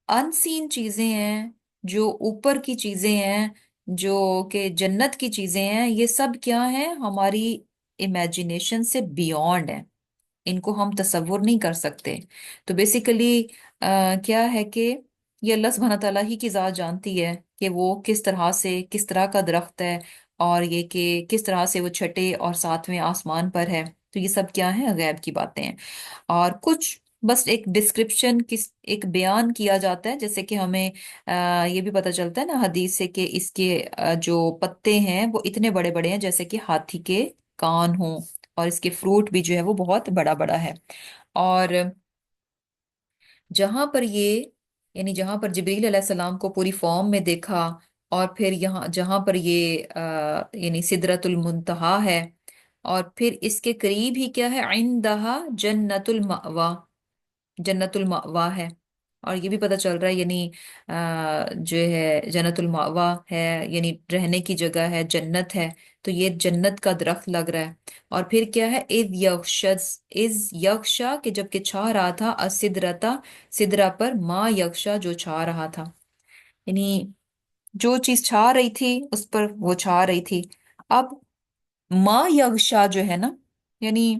ان سین چیزیں ہیں، جو اوپر کی چیزیں ہیں، جو کہ جنت کی چیزیں ہیں، یہ سب کیا ہیں؟ ہماری امیجینیشن سے بیونڈ ہیں، ان کو ہم تصور نہیں کر سکتے۔ تو بیسیکلی کیا ہے کہ یہ اللہ سبحانہ تعالیٰ ہی کی ذات جانتی ہے کہ وہ کس طرح سے، کس طرح کا درخت ہے، اور یہ کہ کس طرح سے وہ چھٹے اور ساتویں آسمان پر ہے۔ تو یہ سب کیا ہیں؟ غیب کی باتیں ہیں، اور کچھ بس ایک ڈسکرپشن، ایک بیان کیا جاتا ہے، جیسے کہ ہمیں یہ بھی پتہ چلتا ہے نا حدیث سے کہ اس کے جو پتے ہیں وہ اتنے بڑے بڑے ہیں جیسے کہ ہاتھی کے کان ہوں، اور اس کے فروٹ بھی جو ہے وہ بہت بڑا بڑا ہے۔ اور جہاں پر یہ یعنی جہاں پر جبریل علیہ السلام کو پوری فارم میں دیکھا، اور پھر یہاں جہاں پر یہ یعنی سدرۃ المنتہا ہے، اور پھر اس کے قریب ہی کیا ہے، عندہا جنت المأوا، جنت المأوا ہے۔ اور یہ بھی پتہ چل رہا ہے یعنی جو ہے جنت المأوا ہے، یعنی رہنے کی جگہ ہے، جنت ہے، تو یہ جنت کا درخت لگ رہا ہے۔ اور پھر کیا ہے، اذ یغشا کہ جب کہ چھا رہا تھا، السدرتا سدرا پر، ما یغشا جو چھا رہا تھا، یعنی جو چیز چھا رہی تھی اس پر وہ چھا رہی تھی۔ اب ما یغشا جو ہے نا، یعنی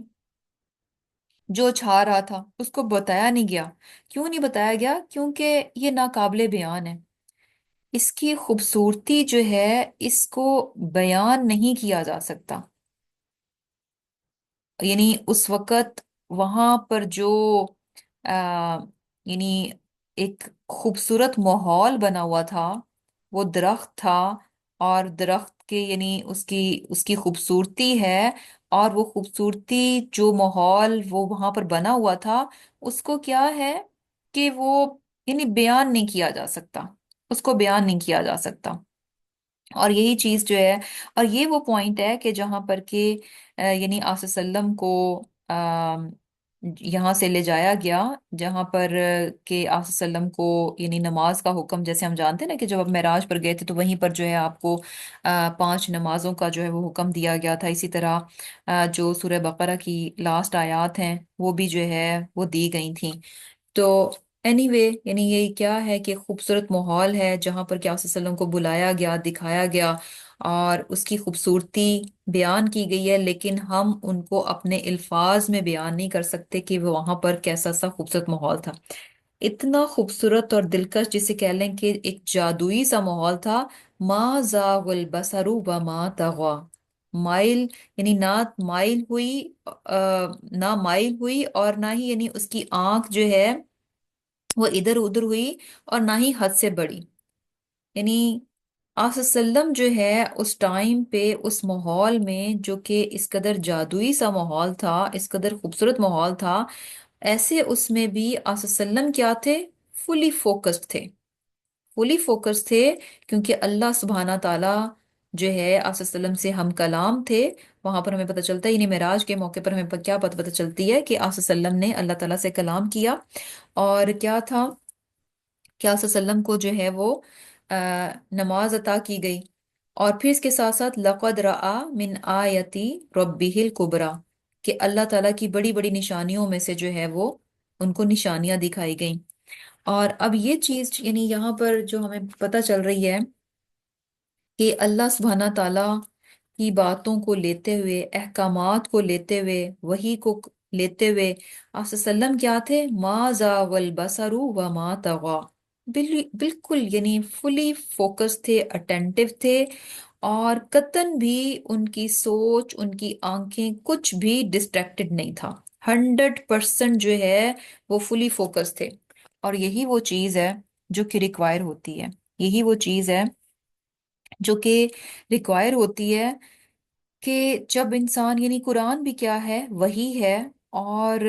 جو چھا رہا تھا اس کو بتایا نہیں گیا۔ کیوں نہیں بتایا گیا؟ کیونکہ یہ ناقابل بیان ہے، اس کی خوبصورتی جو ہے اس کو بیان نہیں کیا جا سکتا۔ یعنی اس وقت وہاں پر جو آ، یعنی ایک خوبصورت ماحول بنا ہوا تھا، وہ درخت تھا، اور درخت کے یعنی اس کی خوبصورتی ہے، اور وہ خوبصورتی جو ماحول وہ وہاں پر بنا ہوا تھا، اس کو کیا ہے کہ وہ یعنی بیان نہیں کیا جا سکتا، اس کو بیان نہیں کیا جا سکتا۔ اور یہی چیز جو ہے، اور یہ وہ پوائنٹ ہے کہ جہاں پر کہ یعنی آصف وسلم کو یہاں سے لے جایا گیا، جہاں پر کہ آصف وسلم کو یعنی نماز کا حکم، جیسے ہم جانتے ہیں نا کہ جب آپ معراج پر گئے تھے تو وہیں پر جو ہے آپ کو 5 نمازوں کا جو ہے وہ حکم دیا گیا تھا۔ اسی طرح جو سورہ بقرہ کی لاسٹ آیات ہیں وہ بھی جو ہے وہ دی گئی تھیں۔ تو اینی وے یعنی یہ کیا ہے کہ خوبصورت ماحول ہے جہاں پر کہ آپ صلی اللہ علیہ وسلم کو بلایا گیا، دکھایا گیا، اور اس کی خوبصورتی بیان کی گئی ہے، لیکن ہم ان کو اپنے الفاظ میں بیان نہیں کر سکتے کہ وہ وہاں پر کیسا سا خوبصورت ماحول تھا۔ اتنا خوبصورت اور دلکش، جسے کہہ لیں کہ ایک جادوئی سا ماحول تھا۔ ما زاغ البصر وما طغى، مائل یعنی نہ مائل ہوئی، نہ مائل ہوئی، اور نہ ہی یعنی اس کی آنکھ جو ہے وہ ادھر ادھر ہوئی، اور نہ ہی حد سے بڑی۔ یعنی آپ وسلم جو ہے اس ٹائم پہ اس ماحول میں، جو کہ اس قدر جادوئی سا ماحول تھا، اس قدر خوبصورت ماحول تھا، ایسے اس میں بھی آپ وسلم کیا تھے؟ فلی فوکسڈ تھے، فلی فوکس تھے، کیونکہ اللہ سبحانہ تعالیٰ جو ہے آپ وسلم سے ہم کلام تھے۔ وہاں پر ہمیں پتہ چلتا ہے، یعنی معراج کے موقع پر ہمیں کیا پتہ چلتی ہے کہ آپ وسلم نے اللہ تعالیٰ سے کلام کیا، اور کیا تھا کہ آپ وسلم کو جو ہے وہ نماز عطا کی گئی۔ اور پھر اس کے ساتھ ساتھ لقد رآ من آیتی ربہ الکبریٰ، کہ اللہ تعالیٰ کی بڑی بڑی نشانیوں میں سے جو ہے وہ ان کو نشانیاں دکھائی گئیں۔ اور اب یہ چیز یعنی یہاں پر جو ہمیں پتہ چل رہی ہے کہ اللہ سبحانہ تعالیٰ کی باتوں کو لیتے ہوئے، احکامات کو لیتے ہوئے، وحی کو لیتے ہوئے، آپ صلی اللہ علیہ وسلم کیا تھے؟ ما زاغ البصر وما طغى، بالکل یعنی فلی فوکس تھے، اٹینٹو تھے، اور قطن بھی ان کی سوچ، ان کی آنکھیں کچھ بھی ڈسٹریکٹڈ نہیں تھا۔ 100% جو ہے وہ فلی فوکس تھے۔ اور یہی وہ چیز ہے جو کہ ریکوائر ہوتی ہے، یہی وہ چیز ہے جو کہ ریکوائر ہوتی ہے کہ جب انسان، یعنی قرآن بھی کیا ہے؟ وہی ہے۔ اور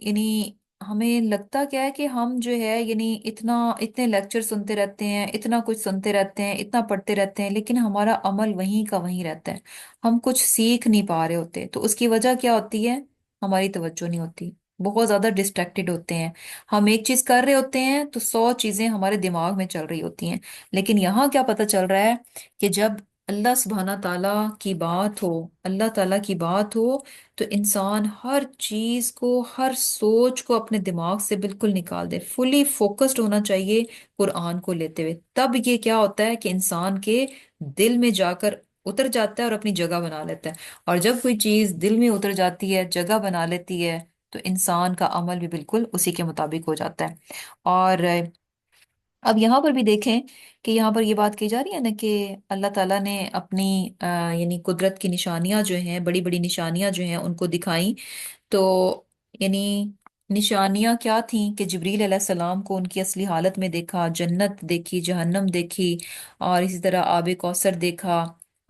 یعنی ہمیں لگتا کیا ہے کہ ہم جو ہے یعنی اتنے لیکچر سنتے رہتے ہیں، اتنا کچھ سنتے رہتے ہیں، اتنا پڑھتے رہتے ہیں، لیکن ہمارا عمل وہیں کا وہیں رہتا ہے، ہم کچھ سیکھ نہیں پا رہے ہوتے۔ تو اس کی وجہ کیا ہوتی ہے؟ ہماری توجہ نہیں ہوتی، بہت زیادہ ڈسٹریکٹڈ ہوتے ہیں۔ ہم ایک چیز کر رہے ہوتے ہیں تو 100 چیزیں ہمارے دماغ میں چل رہی ہوتی ہیں۔ لیکن یہاں کیا پتہ چل رہا ہے کہ جب اللہ سبحانہ تعالیٰ کی بات ہو، اللہ تعالیٰ کی بات ہو، تو انسان ہر چیز کو، ہر سوچ کو اپنے دماغ سے بالکل نکال دے، فلی فوکسڈ ہونا چاہیے قرآن کو لیتے ہوئے۔ تب یہ کیا ہوتا ہے کہ انسان کے دل میں جا کر اتر جاتا ہے اور اپنی جگہ بنا لیتا ہے۔ اور جب کوئی چیز دل میں اتر جاتی ہے، جگہ بنا لیتی ہے، تو انسان کا عمل بھی بالکل اسی کے مطابق ہو جاتا ہے۔ اور اب یہاں پر بھی دیکھیں کہ یہاں پر یہ بات کی جا رہی ہے نا کہ اللہ تعالیٰ نے اپنی یعنی قدرت کی نشانیاں جو ہیں، بڑی بڑی نشانیاں جو ہیں ان کو دکھائیں۔ تو یعنی نشانیاں کیا تھیں کہ جبریل علیہ السلام کو ان کی اصلی حالت میں دیکھا، جنت دیکھی، جہنم دیکھی، اور اسی طرح آب کوثر دیکھا،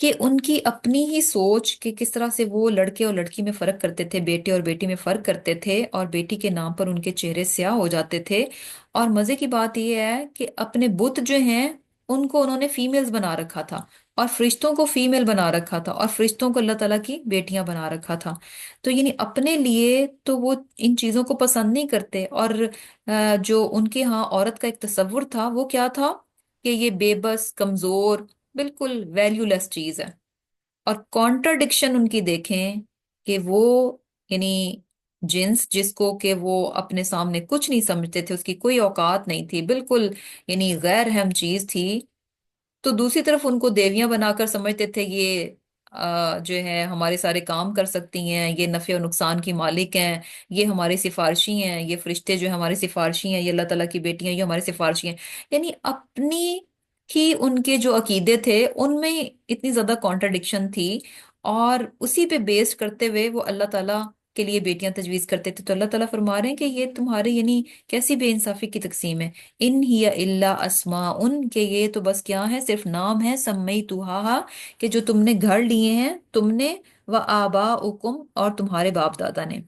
کہ ان کی اپنی ہی سوچ کہ کس طرح سے وہ لڑکے اور لڑکی میں فرق کرتے تھے، بیٹے اور بیٹی میں فرق کرتے تھے، اور بیٹی کے نام پر ان کے چہرے سیاہ ہو جاتے تھے۔ اور مزے کی بات یہ ہے کہ اپنے بت جو ہیں ان کو انہوں نے فیمیلز بنا رکھا تھا، اور فرشتوں کو فیمیل بنا رکھا تھا، اور فرشتوں کو اللہ تعالیٰ کی بیٹیاں بنا رکھا تھا۔ تو یعنی اپنے لیے تو وہ ان چیزوں کو پسند نہیں کرتے، اور جو ان کے ہاں عورت کا ایک تصور تھا وہ کیا تھا کہ یہ بے بس، کمزور، بالکل ویلیو لیس چیز ہے۔ اور کانٹرڈکشن ان کی دیکھیں کہ وہ یعنی جنس جس کو کہ وہ اپنے سامنے کچھ نہیں سمجھتے تھے، اس کی کوئی اوقات نہیں تھی، بالکل یعنی غیر اہم چیز تھی، تو دوسری طرف ان کو دیویاں بنا کر سمجھتے تھے یہ جو ہے ہمارے سارے کام کر سکتی ہیں، یہ نفع و نقصان کی مالک ہیں، یہ ہمارے سفارشی ہیں، یہ فرشتے جو ہیں ہمارے سفارشی ہیں، یہ اللہ تعالیٰ کی بیٹیاں یہ ہمارے سفارشی ہیں۔ یعنی اپنی ہی ان کے جو عقیدے تھے ان میں اتنی زیادہ کانٹرڈکشن تھی، اور اسی پہ بیس کرتے ہوئے وہ اللہ تعالیٰ کے لیے بیٹیاں تجویز کرتے تھے۔ تو اللہ تعالیٰ فرما رہے ہیں کہ یہ تمہارے یعنی کیسی بے انصافی کی تقسیم ہے۔ ان ہی الا اسماء، ان کے یہ تو بس کیا ہے، صرف نام ہے، سمیتوہا، کہ جو تم نے گھڑ لیے ہیں تم نے، و آباؤکم، اور تمہارے باپ دادا نے۔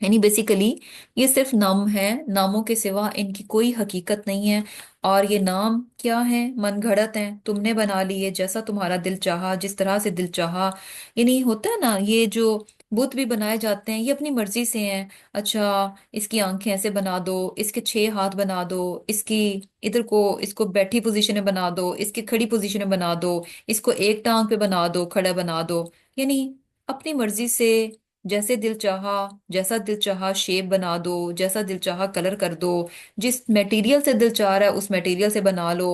یعنی بیسیکلی یہ صرف نام ہے، ناموں کے سوا ان کی کوئی حقیقت نہیں ہے، اور یہ نام کیا ہے، من گھڑت ہیں، تم نے بنا لیے جیسا تمہارا دل چاہا، جس طرح سے دل چاہا۔ یعنی ہوتا ہے نا یہ جو بت بھی بنائے جاتے ہیں یہ اپنی مرضی سے ہیں، اچھا اس کی آنکھیں ایسے بنا دو، اس کے 6 ہاتھ بنا دو، اس کی ادھر کو اس کو بیٹھی پوزیشن میں بنا دو، اس کی کھڑی پوزیشن میں بنا دو، اس کو ایک ٹانگ پہ بنا دو، کھڑا بنا دو۔ یعنی اپنی مرضی سے جیسے دل چاہا، جیسا دل چاہا شیپ بنا دو، جیسا دل چاہا کلر کر دو، جس میٹیریل سے دل چاہ رہا ہے اس میٹیریل سے بنا لو،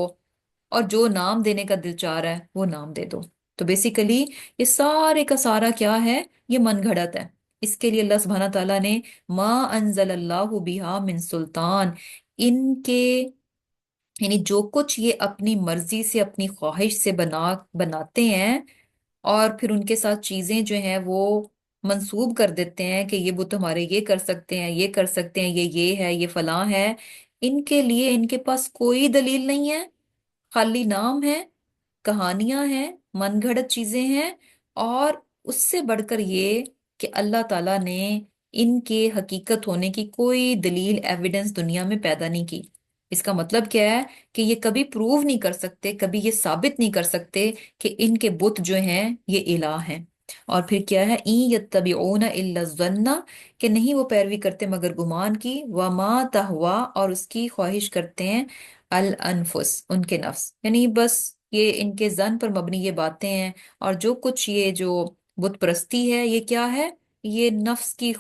اور جو نام دینے کا دل چاہ رہا ہے وہ نام دے دو۔ تو بیسیکلی یہ سارے کا سارا کیا ہے، یہ من گھڑت ہے۔ اس کے لیے اللہ سبحانہ تعالیٰ نے ما انزل اللہ بہا من سلطان، ان کے یعنی جو کچھ یہ اپنی مرضی سے اپنی خواہش سے بناتے ہیں، اور پھر ان کے ساتھ چیزیں جو ہیں وہ منسوب کر دیتے ہیں کہ یہ بت ہمارے یہ کر سکتے ہیں، یہ کر سکتے ہیں، یہ ہے، یہ فلاں ہے، ان کے لیے ان کے پاس کوئی دلیل نہیں ہے، خالی نام ہے، کہانیاں ہیں، من گھڑت چیزیں ہیں، اور اس سے بڑھ کر یہ کہ اللہ تعالیٰ نے ان کے حقیقت ہونے کی کوئی دلیل ایویڈنس دنیا میں پیدا نہیں کی۔ اس کا مطلب کیا ہے کہ یہ کبھی پروو نہیں کر سکتے، کبھی یہ ثابت نہیں کر سکتے کہ ان کے بت جو ہیں یہ الہ ہیں۔ اور پھر کیا ہے، این یتبعون الا الظن، کہ نہیں وہ پیروی کرتے مگر گمان کی، وما تہوا، اور اس کی خواہش کرتے ہیں، الانفس، ان کے نفس، یعنی بس یہ ان کے ظن پر مبنی یہ باتیں ہیں، اور جو کچھ یہ جو بت پرستی ہے یہ کیا ہے، یہ نفس کی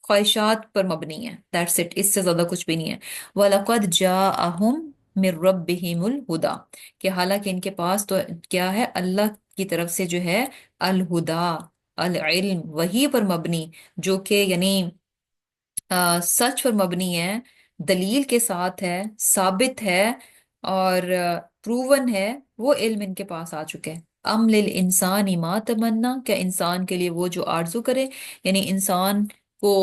خواہشات پر مبنی ہے، دیٹس اٹ، اس سے زیادہ کچھ بھی نہیں ہے۔ وَلَقَدْ جَاءَهُم مِّن رَبِّهِمُ الْهُدَى، کہ حالانکہ ان کے پاس تو کیا ہے، اللہ کی طرف سے جو ہے الہدا، العلم، وہی پر مبنی، جو کہ یعنی سچ پر مبنی ہے، دلیل کے ساتھ ہے، ثابت ہے، اور پروون ہے، وہ علم ان کے پاس آ چکے ہیں۔ ام للانسان ما تمنا، کیا انسان کے لیے وہ جو آرزو کرے، یعنی انسان کو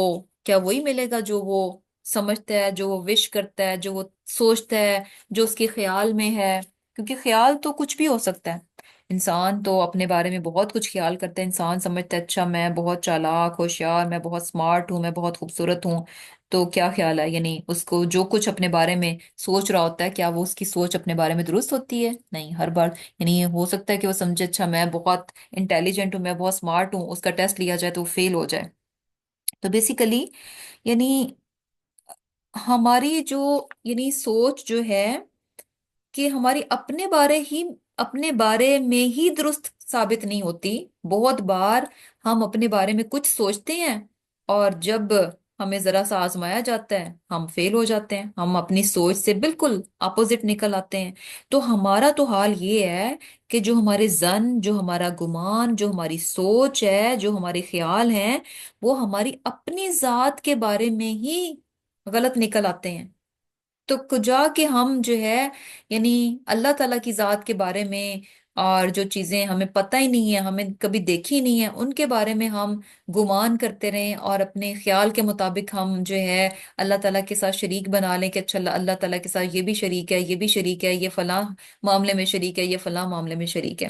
کیا وہی ملے گا جو وہ سمجھتا ہے، جو وہ وش کرتا ہے، جو وہ سوچتا ہے، جو اس کے خیال میں ہے؟ کیونکہ خیال تو کچھ بھی ہو سکتا ہے، انسان تو اپنے بارے میں بہت کچھ خیال کرتا ہے، انسان سمجھتا ہے اچھا میں بہت چالاک ہوشیار، میں بہت سمارٹ ہوں، میں بہت خوبصورت ہوں، تو کیا خیال ہے، یعنی اس کو جو کچھ اپنے بارے میں سوچ رہا ہوتا ہے کیا وہ اس کی سوچ اپنے بارے میں درست ہوتی ہے؟ نہیں، ہر بار یعنی ہو سکتا ہے کہ وہ سمجھے اچھا میں بہت انٹیلیجنٹ ہوں، میں بہت سمارٹ ہوں، اس کا ٹیسٹ لیا جائے تو وہ فیل ہو جائے۔ تو بیسیکلی یعنی ہماری جو یعنی سوچ جو ہے کہ ہماری اپنے بارے میں ہی درست ثابت نہیں ہوتی۔ بہت بار ہم اپنے بارے میں کچھ سوچتے ہیں، اور جب ہمیں ذرا سا آزمایا جاتا ہے ہم فیل ہو جاتے ہیں، ہم اپنی سوچ سے بالکل اپوزٹ نکل آتے ہیں۔ تو ہمارا تو حال یہ ہے کہ جو ہمارے زن، جو ہمارا گمان، جو ہماری سوچ ہے، جو ہمارے خیال ہیں، وہ ہماری اپنی ذات کے بارے میں ہی غلط نکل آتے ہیں۔ تو کجا کہ ہم جو ہے یعنی اللہ تعالیٰ کی ذات کے بارے میں، اور جو چیزیں ہمیں پتہ ہی نہیں ہے، ہمیں کبھی دیکھی نہیں ہے، ان کے بارے میں ہم گمان کرتے رہیں، اور اپنے خیال کے مطابق ہم جو ہے اللہ تعالیٰ کے ساتھ شریک بنا لیں کہ اچھا اللہ تعالیٰ کے ساتھ یہ بھی شریک ہے، یہ بھی شریک ہے، یہ فلاں معاملے میں شریک ہے، یہ فلاں معاملے میں شریک ہے۔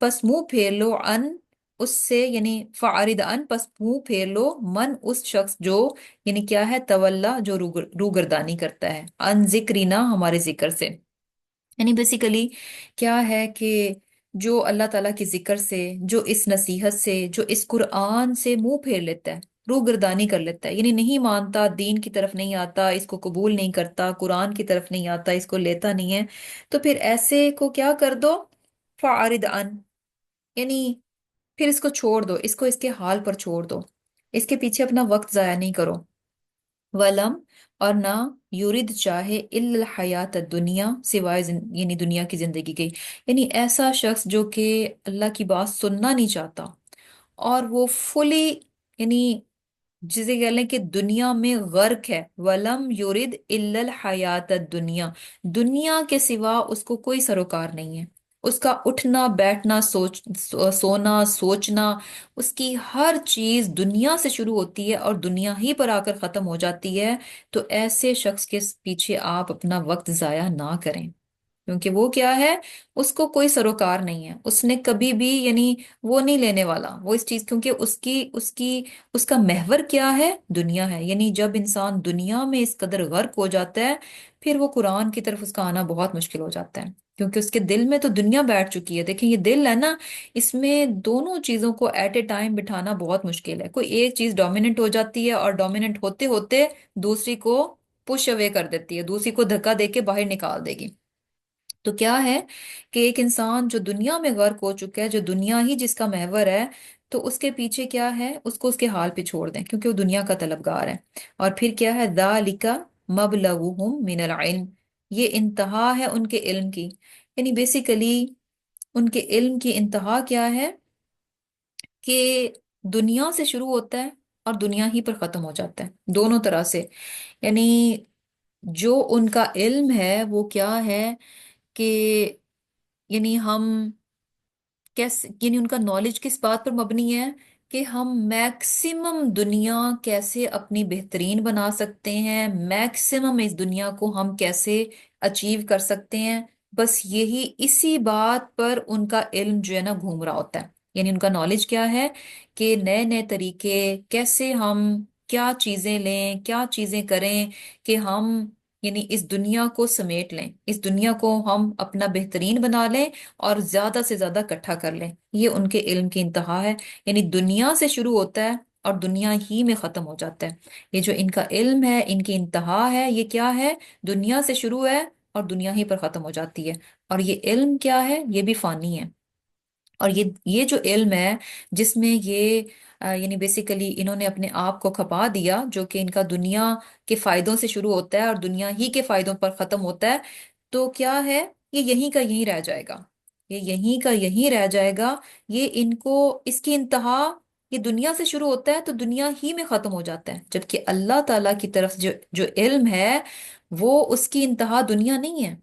پس منہ پھیر لو ان اس سے، یعنی فعارض ان، پس منہ پھیر لو من اس شخص جو، یعنی کیا ہے، تولا جو روگردانی کرتا ہے، ان ذکرینا ہمارے ذکر سے، یعنی بیسیکلی کیا ہے کہ جو اللہ تعالیٰ کی ذکر سے، جو اس نصیحت سے، جو اس قرآن سے منہ پھیر لیتا ہے، روح گردانی کر لیتا ہے، یعنی نہیں مانتا، دین کی طرف نہیں آتا، اس کو قبول نہیں کرتا، قرآن کی طرف نہیں آتا، اس کو لیتا نہیں ہے، تو پھر ایسے کو کیا کر دو، فعارض عن، یعنی پھر اس کو چھوڑ دو، اس کو اس کے حال پر چھوڑ دو، اس کے پیچھے اپنا وقت ضائع نہیں کرو، ولم، اور نہ، یورد چاہے الا الحیات الدنیا، سوائے یعنی دنیا کی زندگی کی، یعنی ایسا شخص جو کہ اللہ کی بات سننا نہیں چاہتا، اور وہ فلی، یعنی جسے کہہ لیں کہ دنیا میں غرق ہے، ولم یورد الا الحیات الدنیا، دنیا کے سوا اس کو کوئی سروکار نہیں ہے، اس کا اٹھنا بیٹھنا، سونا سوچنا، اس کی ہر چیز دنیا سے شروع ہوتی ہے اور دنیا ہی پر آ کر ختم ہو جاتی ہے، تو ایسے شخص کے پیچھے آپ اپنا وقت ضائع نہ کریں، کیونکہ وہ کیا ہے، اس کو کوئی سروکار نہیں ہے، اس نے کبھی بھی، یعنی وہ نہیں لینے والا وہ اس چیز، کیونکہ اس کا محور کیا ہے، دنیا ہے، یعنی جب انسان دنیا میں اس قدر غرق ہو جاتا ہے، پھر وہ قرآن کی طرف اس کا آنا بہت مشکل ہو جاتا ہے، کیونکہ اس کے دل میں تو دنیا بیٹھ چکی ہے، دیکھیں یہ دل ہے نا، اس میں دونوں چیزوں کو ایٹ اے ٹائم بٹھانا بہت مشکل ہے، کوئی ایک چیز ڈومیننٹ ہو جاتی ہے اور ڈومیننٹ ہوتے ہوتے دوسری کو پش اوے کر دیتی ہے، دوسری کو دھکا دے کے باہر نکال دے گی، تو کیا ہے کہ ایک انسان جو دنیا میں غرق ہو چکا ہے، جو دنیا ہی جس کا محور ہے، تو اس کے پیچھے کیا ہے، اس کو اس کے حال پہ چھوڑ دیں، کیونکہ وہ دنیا کا طلبگار ہے، اور پھر کیا ہے، ذالک مبلغہم من العلم، یہ انتہا ہے ان کے علم کی، یعنی بیسیکلی ان کے علم کی انتہا کیا ہے کہ دنیا سے شروع ہوتا ہے اور دنیا ہی پر ختم ہو جاتا ہے، دونوں طرح سے، یعنی جو ان کا علم ہے وہ کیا ہے کہ، یعنی ہم کیسے، یعنی ان کا نالج کس بات پر مبنی ہے کہ ہم میکسیمم دنیا کیسے اپنی بہترین بنا سکتے ہیں، میکسیمم اس دنیا کو ہم کیسے اچیو کر سکتے ہیں، بس یہی اسی بات پر ان کا علم جو ہے نا گھوم رہا ہوتا ہے، یعنی ان کا نالج کیا ہے کہ نئے نئے طریقے کیسے ہم، کیا چیزیں لیں، کیا چیزیں کریں کہ ہم، یعنی اس دنیا کو سمیٹ لیں، اس دنیا کو ہم اپنا بہترین بنا لیں اور زیادہ سے زیادہ اکٹھا کر لیں، یہ ان کے علم کی انتہا ہے، یعنی دنیا سے شروع ہوتا ہے اور دنیا ہی میں ختم ہو جاتا ہے، یہ جو ان کا علم ہے، ان کی انتہا ہے، یہ کیا ہے، دنیا سے شروع ہے اور دنیا ہی پر ختم ہو جاتی ہے، اور یہ علم کیا ہے، یہ بھی فانی ہے، اور یہ جو علم ہے جس میں یہ یعنی بیسیکلی انہوں نے اپنے آپ کو کھپا دیا، جو کہ ان کا دنیا کے فائدوں سے شروع ہوتا ہے اور دنیا ہی کے فائدوں پر ختم ہوتا ہے، تو کیا ہے، یہ یہیں کا یہیں رہ جائے گا، یہ یہیں کا یہیں رہ جائے گا، یہ ان کو، اس کی انتہا، یہ دنیا سے شروع ہوتا ہے تو دنیا ہی میں ختم ہو جاتا ہے، جبکہ اللہ تعالیٰ کی طرف جو علم ہے وہ اس کی انتہا دنیا نہیں ہے،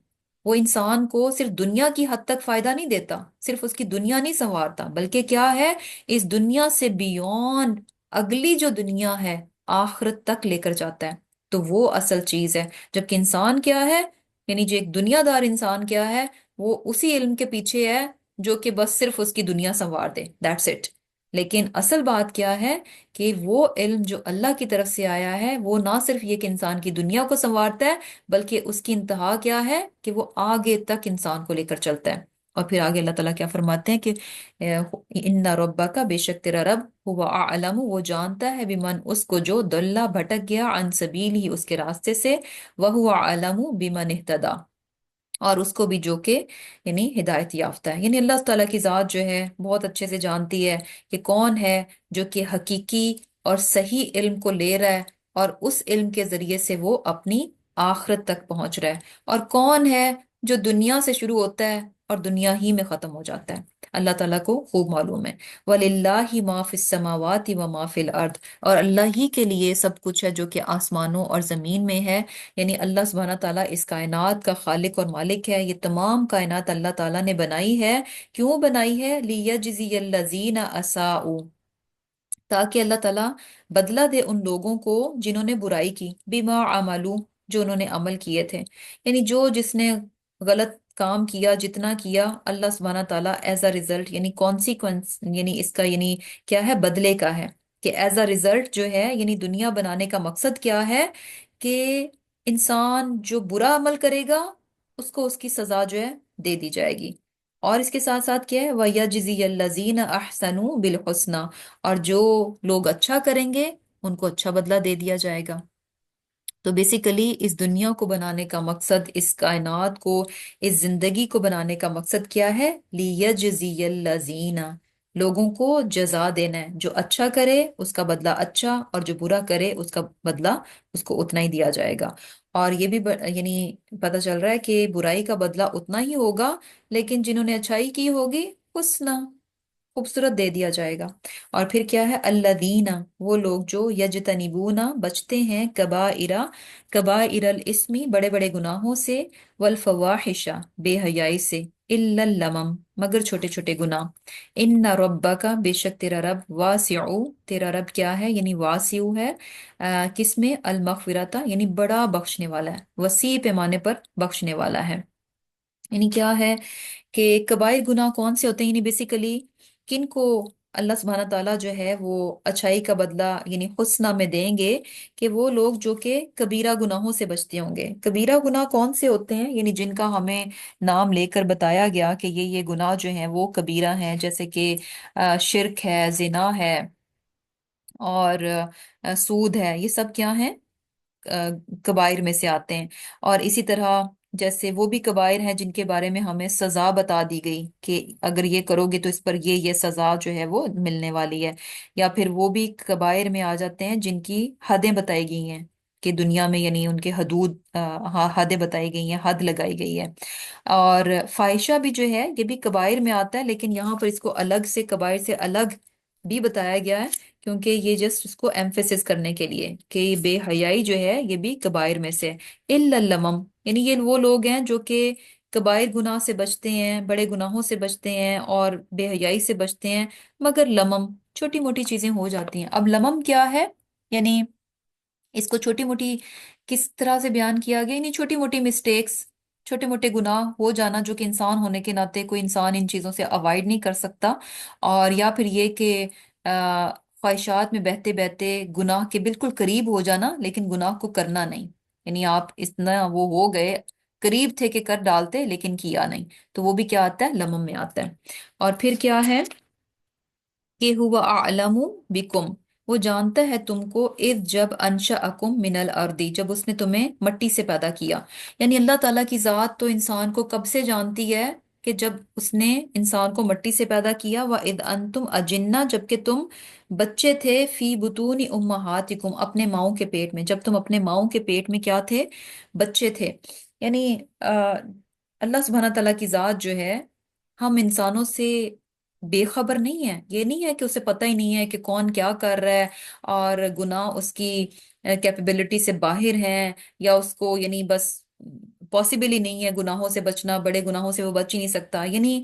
وہ انسان کو صرف دنیا کی حد تک فائدہ نہیں دیتا، صرف اس کی دنیا نہیں سنوارتا، بلکہ کیا ہے، اس دنیا سے بیونڈ اگلی جو دنیا ہے، آخرت تک لے کر جاتا ہے، تو وہ اصل چیز ہے، جبکہ انسان کیا ہے، یعنی جو ایک دنیا دار انسان کیا ہے، وہ اسی علم کے پیچھے ہے جو کہ بس صرف اس کی دنیا سنوار دے، دیٹس اٹ، لیکن اصل بات کیا ہے کہ وہ علم جو اللہ کی طرف سے آیا ہے، وہ نہ صرف یہ کہ انسان کی دنیا کو سنوارتا ہے، بلکہ اس کی انتہا کیا ہے کہ وہ آگے تک انسان کو لے کر چلتا ہے، اور پھر آگے اللہ تعالیٰ کیا فرماتے ہیں کہ ان ربک، بے شک تیرا رب، هو اعلم، وہ جانتا ہے، بمن، اس کو جو دلہ بھٹک گیا، عن سبیل ہی، اس کے راستے سے، وهو اعلم بمن اہتدی، اور اس کو بھی جو کہ، یعنی ہدایت یافتہ ہے، یعنی اللہ تعالیٰ کی ذات جو ہے بہت اچھے سے جانتی ہے کہ کون ہے جو کہ حقیقی اور صحیح علم کو لے رہا ہے اور اس علم کے ذریعے سے وہ اپنی آخرت تک پہنچ رہا ہے، اور کون ہے جو دنیا سے شروع ہوتا ہے اور دنیا ہی میں ختم ہو جاتا ہے، اللہ تعالیٰ کو خوب معلوم ہے، وَلِلَّهِ مَا فِي السَّمَاوَاتِ وَمَا فِي الْأَرْضِ، اور اللہ ہی کے لیے سب کچھ ہے جو کہ آسمانوں اور زمین میں ہے، یعنی اللہ سبحانہ تعالیٰ اس کائنات کا خالق اور مالک ہے، یہ تمام کائنات اللہ تعالیٰ نے بنائی ہے، کیوں بنائی ہے، لِيَجْزِيَ الَّذِينَ أَسَاءُوا، تاکہ اللہ تعالیٰ بدلہ دے ان لوگوں کو جنہوں نے برائی کی، بما عملو، جو انہوں نے عمل کیے تھے، یعنی جو جس نے غلط کام کیا جتنا کیا، اللہ سبحانہ تعالیٰ ایز اے ریزلٹ یعنی کانسیکوینس یعنی اس کا یعنی کیا ہے، بدلے کا ہے، کہ ایز اے ریزلٹ جو ہے یعنی دنیا بنانے کا مقصد کیا ہے کہ انسان جو برا عمل کرے گا اس کو اس کی سزا جو ہے دے دی جائے گی، اور اس کے ساتھ ساتھ کیا ہے وَيَجْزِيَ الَّذِينَ أَحْسَنُوا بِالْحُسْنَى، اور جو لوگ اچھا کریں گے ان کو اچھا بدلہ دے دیا جائے گا۔ تو بیسیکلی اس دنیا کو بنانے کا مقصد، اس کائنات کو، اس زندگی کو بنانے کا مقصد کیا ہے؟ لیجزی الذین، لوگوں کو جزا دینا ہے، جو اچھا کرے اس کا بدلہ اچھا، اور جو برا کرے اس کا بدلہ اس کو اتنا ہی دیا جائے گا۔ اور یہ بھی یعنی پتہ چل رہا ہے کہ برائی کا بدلہ اتنا ہی ہوگا، لیکن جنہوں نے اچھائی کی ہوگی حسنہ، خوبصورت دے دیا جائے گا۔ اور پھر کیا ہے؟ الذین، وہ لوگ جو یجتنبون، بچتے ہیں، کبائر الاسمی، بڑے بڑے گناہوں سے، والفواحش، بے حیائی سے، الا اللمم، مگر چھوٹے چھوٹے گناہ۔ ان ربک، بے شک تیرا رب، واسع، تیرا رب کیا ہے؟ یعنی واسع ہے، کس میں؟ المغفرۃ، یعنی بڑا بخشنے والا ہے، وسیع پیمانے پر بخشنے والا ہے۔ یعنی کیا ہے کہ کبائر گناہ کون سے ہوتے ہیں؟ یعنی بیسیکلی کن کو اللہ سبحانہ تعالیٰ جو ہے وہ اچھائی کا بدلہ یعنی حسنہ میں دیں گے؟ کہ وہ لوگ جو کہ کبیرہ گناہوں سے بچتے ہوں گے۔ کبیرہ گناہ کون سے ہوتے ہیں؟ یعنی جن کا ہمیں نام لے کر بتایا گیا کہ یہ گناہ جو ہیں وہ کبیرہ ہیں، جیسے کہ شرک ہے، زنا ہے، اور سود ہے، یہ سب کیا ہیں؟ کبائر میں سے آتے ہیں۔ اور اسی طرح جیسے وہ بھی کبائر ہیں جن کے بارے میں ہمیں سزا بتا دی گئی کہ اگر یہ کرو گے تو اس پر یہ سزا جو ہے وہ ملنے والی ہے، یا پھر وہ بھی کبائر میں آ جاتے ہیں جن کی حدیں بتائی گئی ہیں کہ دنیا میں یعنی ان کے حدود، حدیں بتائی گئی ہیں، حد لگائی گئی ہے۔ اور فاحشہ بھی جو ہے یہ بھی کبائر میں آتا ہے، لیکن یہاں پر اس کو الگ سے کبائر سے الگ بھی بتایا گیا ہے، کیونکہ یہ جسٹ اس کو ایمفیسس کرنے کے لیے کہ یہ بے حیائی جو ہے یہ بھی کبائر میں سے ہے۔ الا اللمم، یعنی یہ وہ لوگ ہیں جو کہ کبائر گناہ سے بچتے ہیں، بڑے گناہوں سے بچتے ہیں اور بے حیائی سے بچتے ہیں، مگر لمم، چھوٹی موٹی چیزیں ہو جاتی ہیں۔ اب لمم کیا ہے؟ یعنی اس کو چھوٹی موٹی کس طرح سے بیان کیا گیا؟ یعنی چھوٹی موٹی مسٹیکس، چھوٹے موٹے گناہ ہو جانا جو کہ انسان ہونے کے ناطے کوئی انسان ان چیزوں سے اوائڈ نہیں کر سکتا، اور یا پھر یہ کہ خواہشات میں بہتے بہتے گناہ کے بالکل قریب ہو جانا لیکن گناہ کو کرنا نہیں، یعنی آپ اتنا وہ ہو گئے، قریب تھے کہ کر ڈالتے لیکن کیا نہیں، تو وہ بھی کیا آتا ہے؟ لمم میں آتا ہے۔ اور پھر کیا ہے کہ ہوا اعلم بکم، وہ جانتا ہے تم کو، اذ جب انشأکم من الارض، جب اس نے تمہیں مٹی سے پیدا کیا۔ یعنی اللہ تعالیٰ کی ذات تو انسان کو کب سے جانتی ہے؟ کہ جب اس نے انسان کو مٹی سے پیدا کیا، وَإِذْ أَنْتُمْ أَجِنَّةٌ، جبکہ تم بچے تھے، فی بطون امہاتکم، اپنے ماؤں کے پیٹ میں، جب تم اپنے ماؤں کے پیٹ میں کیا تھے؟ بچے تھے۔ یعنی اللہ سبحانہ تعالیٰ کی ذات جو ہے ہم انسانوں سے بے خبر نہیں ہے، یہ نہیں ہے کہ اسے پتہ ہی نہیں ہے کہ کون کیا کر رہا ہے، اور گناہ اس کی کیپیبلٹی سے باہر ہیں، یا اس کو یعنی بس پاسبل ہی نہیں ہے گناہوں سے بچنا، بڑے گناہوں سے وہ بچ ہی نہیں سکتا۔ یعنی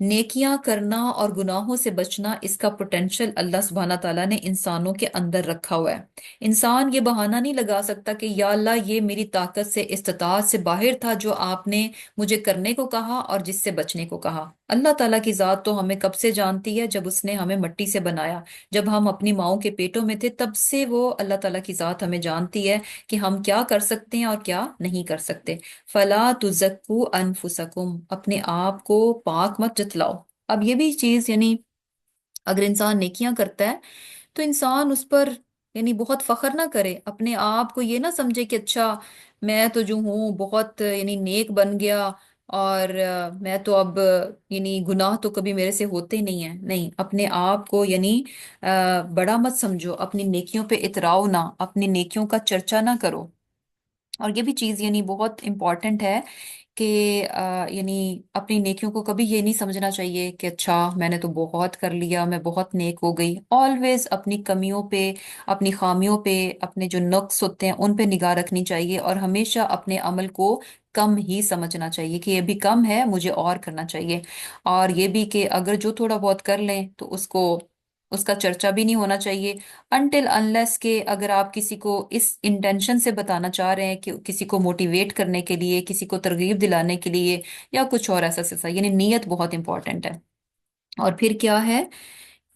نیکیاں کرنا اور گناہوں سے بچنا، اس کا پوٹینشل اللہ سبحانہ تعالیٰ نے انسانوں کے اندر رکھا ہوا ہے۔ انسان یہ بہانہ نہیں لگا سکتا کہ یا اللہ یہ میری طاقت سے، استطاعت سے باہر تھا جو آپ نے مجھے کرنے کو کہا اور جس سے بچنے کو کہا۔ اللہ تعالیٰ کی ذات تو ہمیں کب سے جانتی ہے؟ جب اس نے ہمیں مٹی سے بنایا، جب ہم اپنی ماؤں کے پیٹوں میں تھے تب سے وہ اللہ تعالیٰ کی ذات ہمیں جانتی ہے کہ ہم کیا کر سکتے ہیں اور کیا نہیں کر سکتے۔ فلا تزکو انفسکم، اپنے آپ کو پاک مت جتلاؤ۔ اب یہ بھی چیز یعنی اگر انسان نیکیاں کرتا ہے تو انسان اس پر یعنی بہت فخر نہ کرے، اپنے آپ کو یہ نہ سمجھے کہ اچھا میں تو جو ہوں بہت یعنی نیک بن گیا، اور میں تو اب یعنی گناہ تو کبھی میرے سے ہوتے ہی نہیں ہیں۔ نہیں، اپنے آپ کو یعنی بڑا مت سمجھو، اپنی نیکیوں پہ اتراؤ نہ، اپنی نیکیوں کا چرچا نہ کرو۔ اور یہ بھی چیز یعنی بہت امپورٹنٹ ہے کہ یعنی اپنی نیکیوں کو کبھی یہ نہیں سمجھنا چاہیے کہ اچھا میں نے تو بہت کر لیا، میں بہت نیک ہو گئی۔ آلویز اپنی کمیوں پہ، اپنی خامیوں پہ، اپنے جو نقص ہوتے ہیں ان پہ نگاہ رکھنی چاہیے، اور ہمیشہ اپنے عمل کو کم ہی سمجھنا چاہیے کہ یہ بھی کم ہے، مجھے اور کرنا چاہیے۔ اور یہ بھی کہ اگر جو تھوڑا بہت کر لیں تو اس کو اس کا چرچا بھی نہیں ہونا چاہیے، انٹل انلیس کہ اگر آپ کسی کو اس انٹینشن سے بتانا چاہ رہے ہیں کہ کسی کو موٹیویٹ کرنے کے لیے، کسی کو ترغیب دلانے کے لیے، یا کچھ اور ایسا سلسلہ، یعنی نیت بہت امپورٹنٹ ہے۔ اور پھر کیا ہے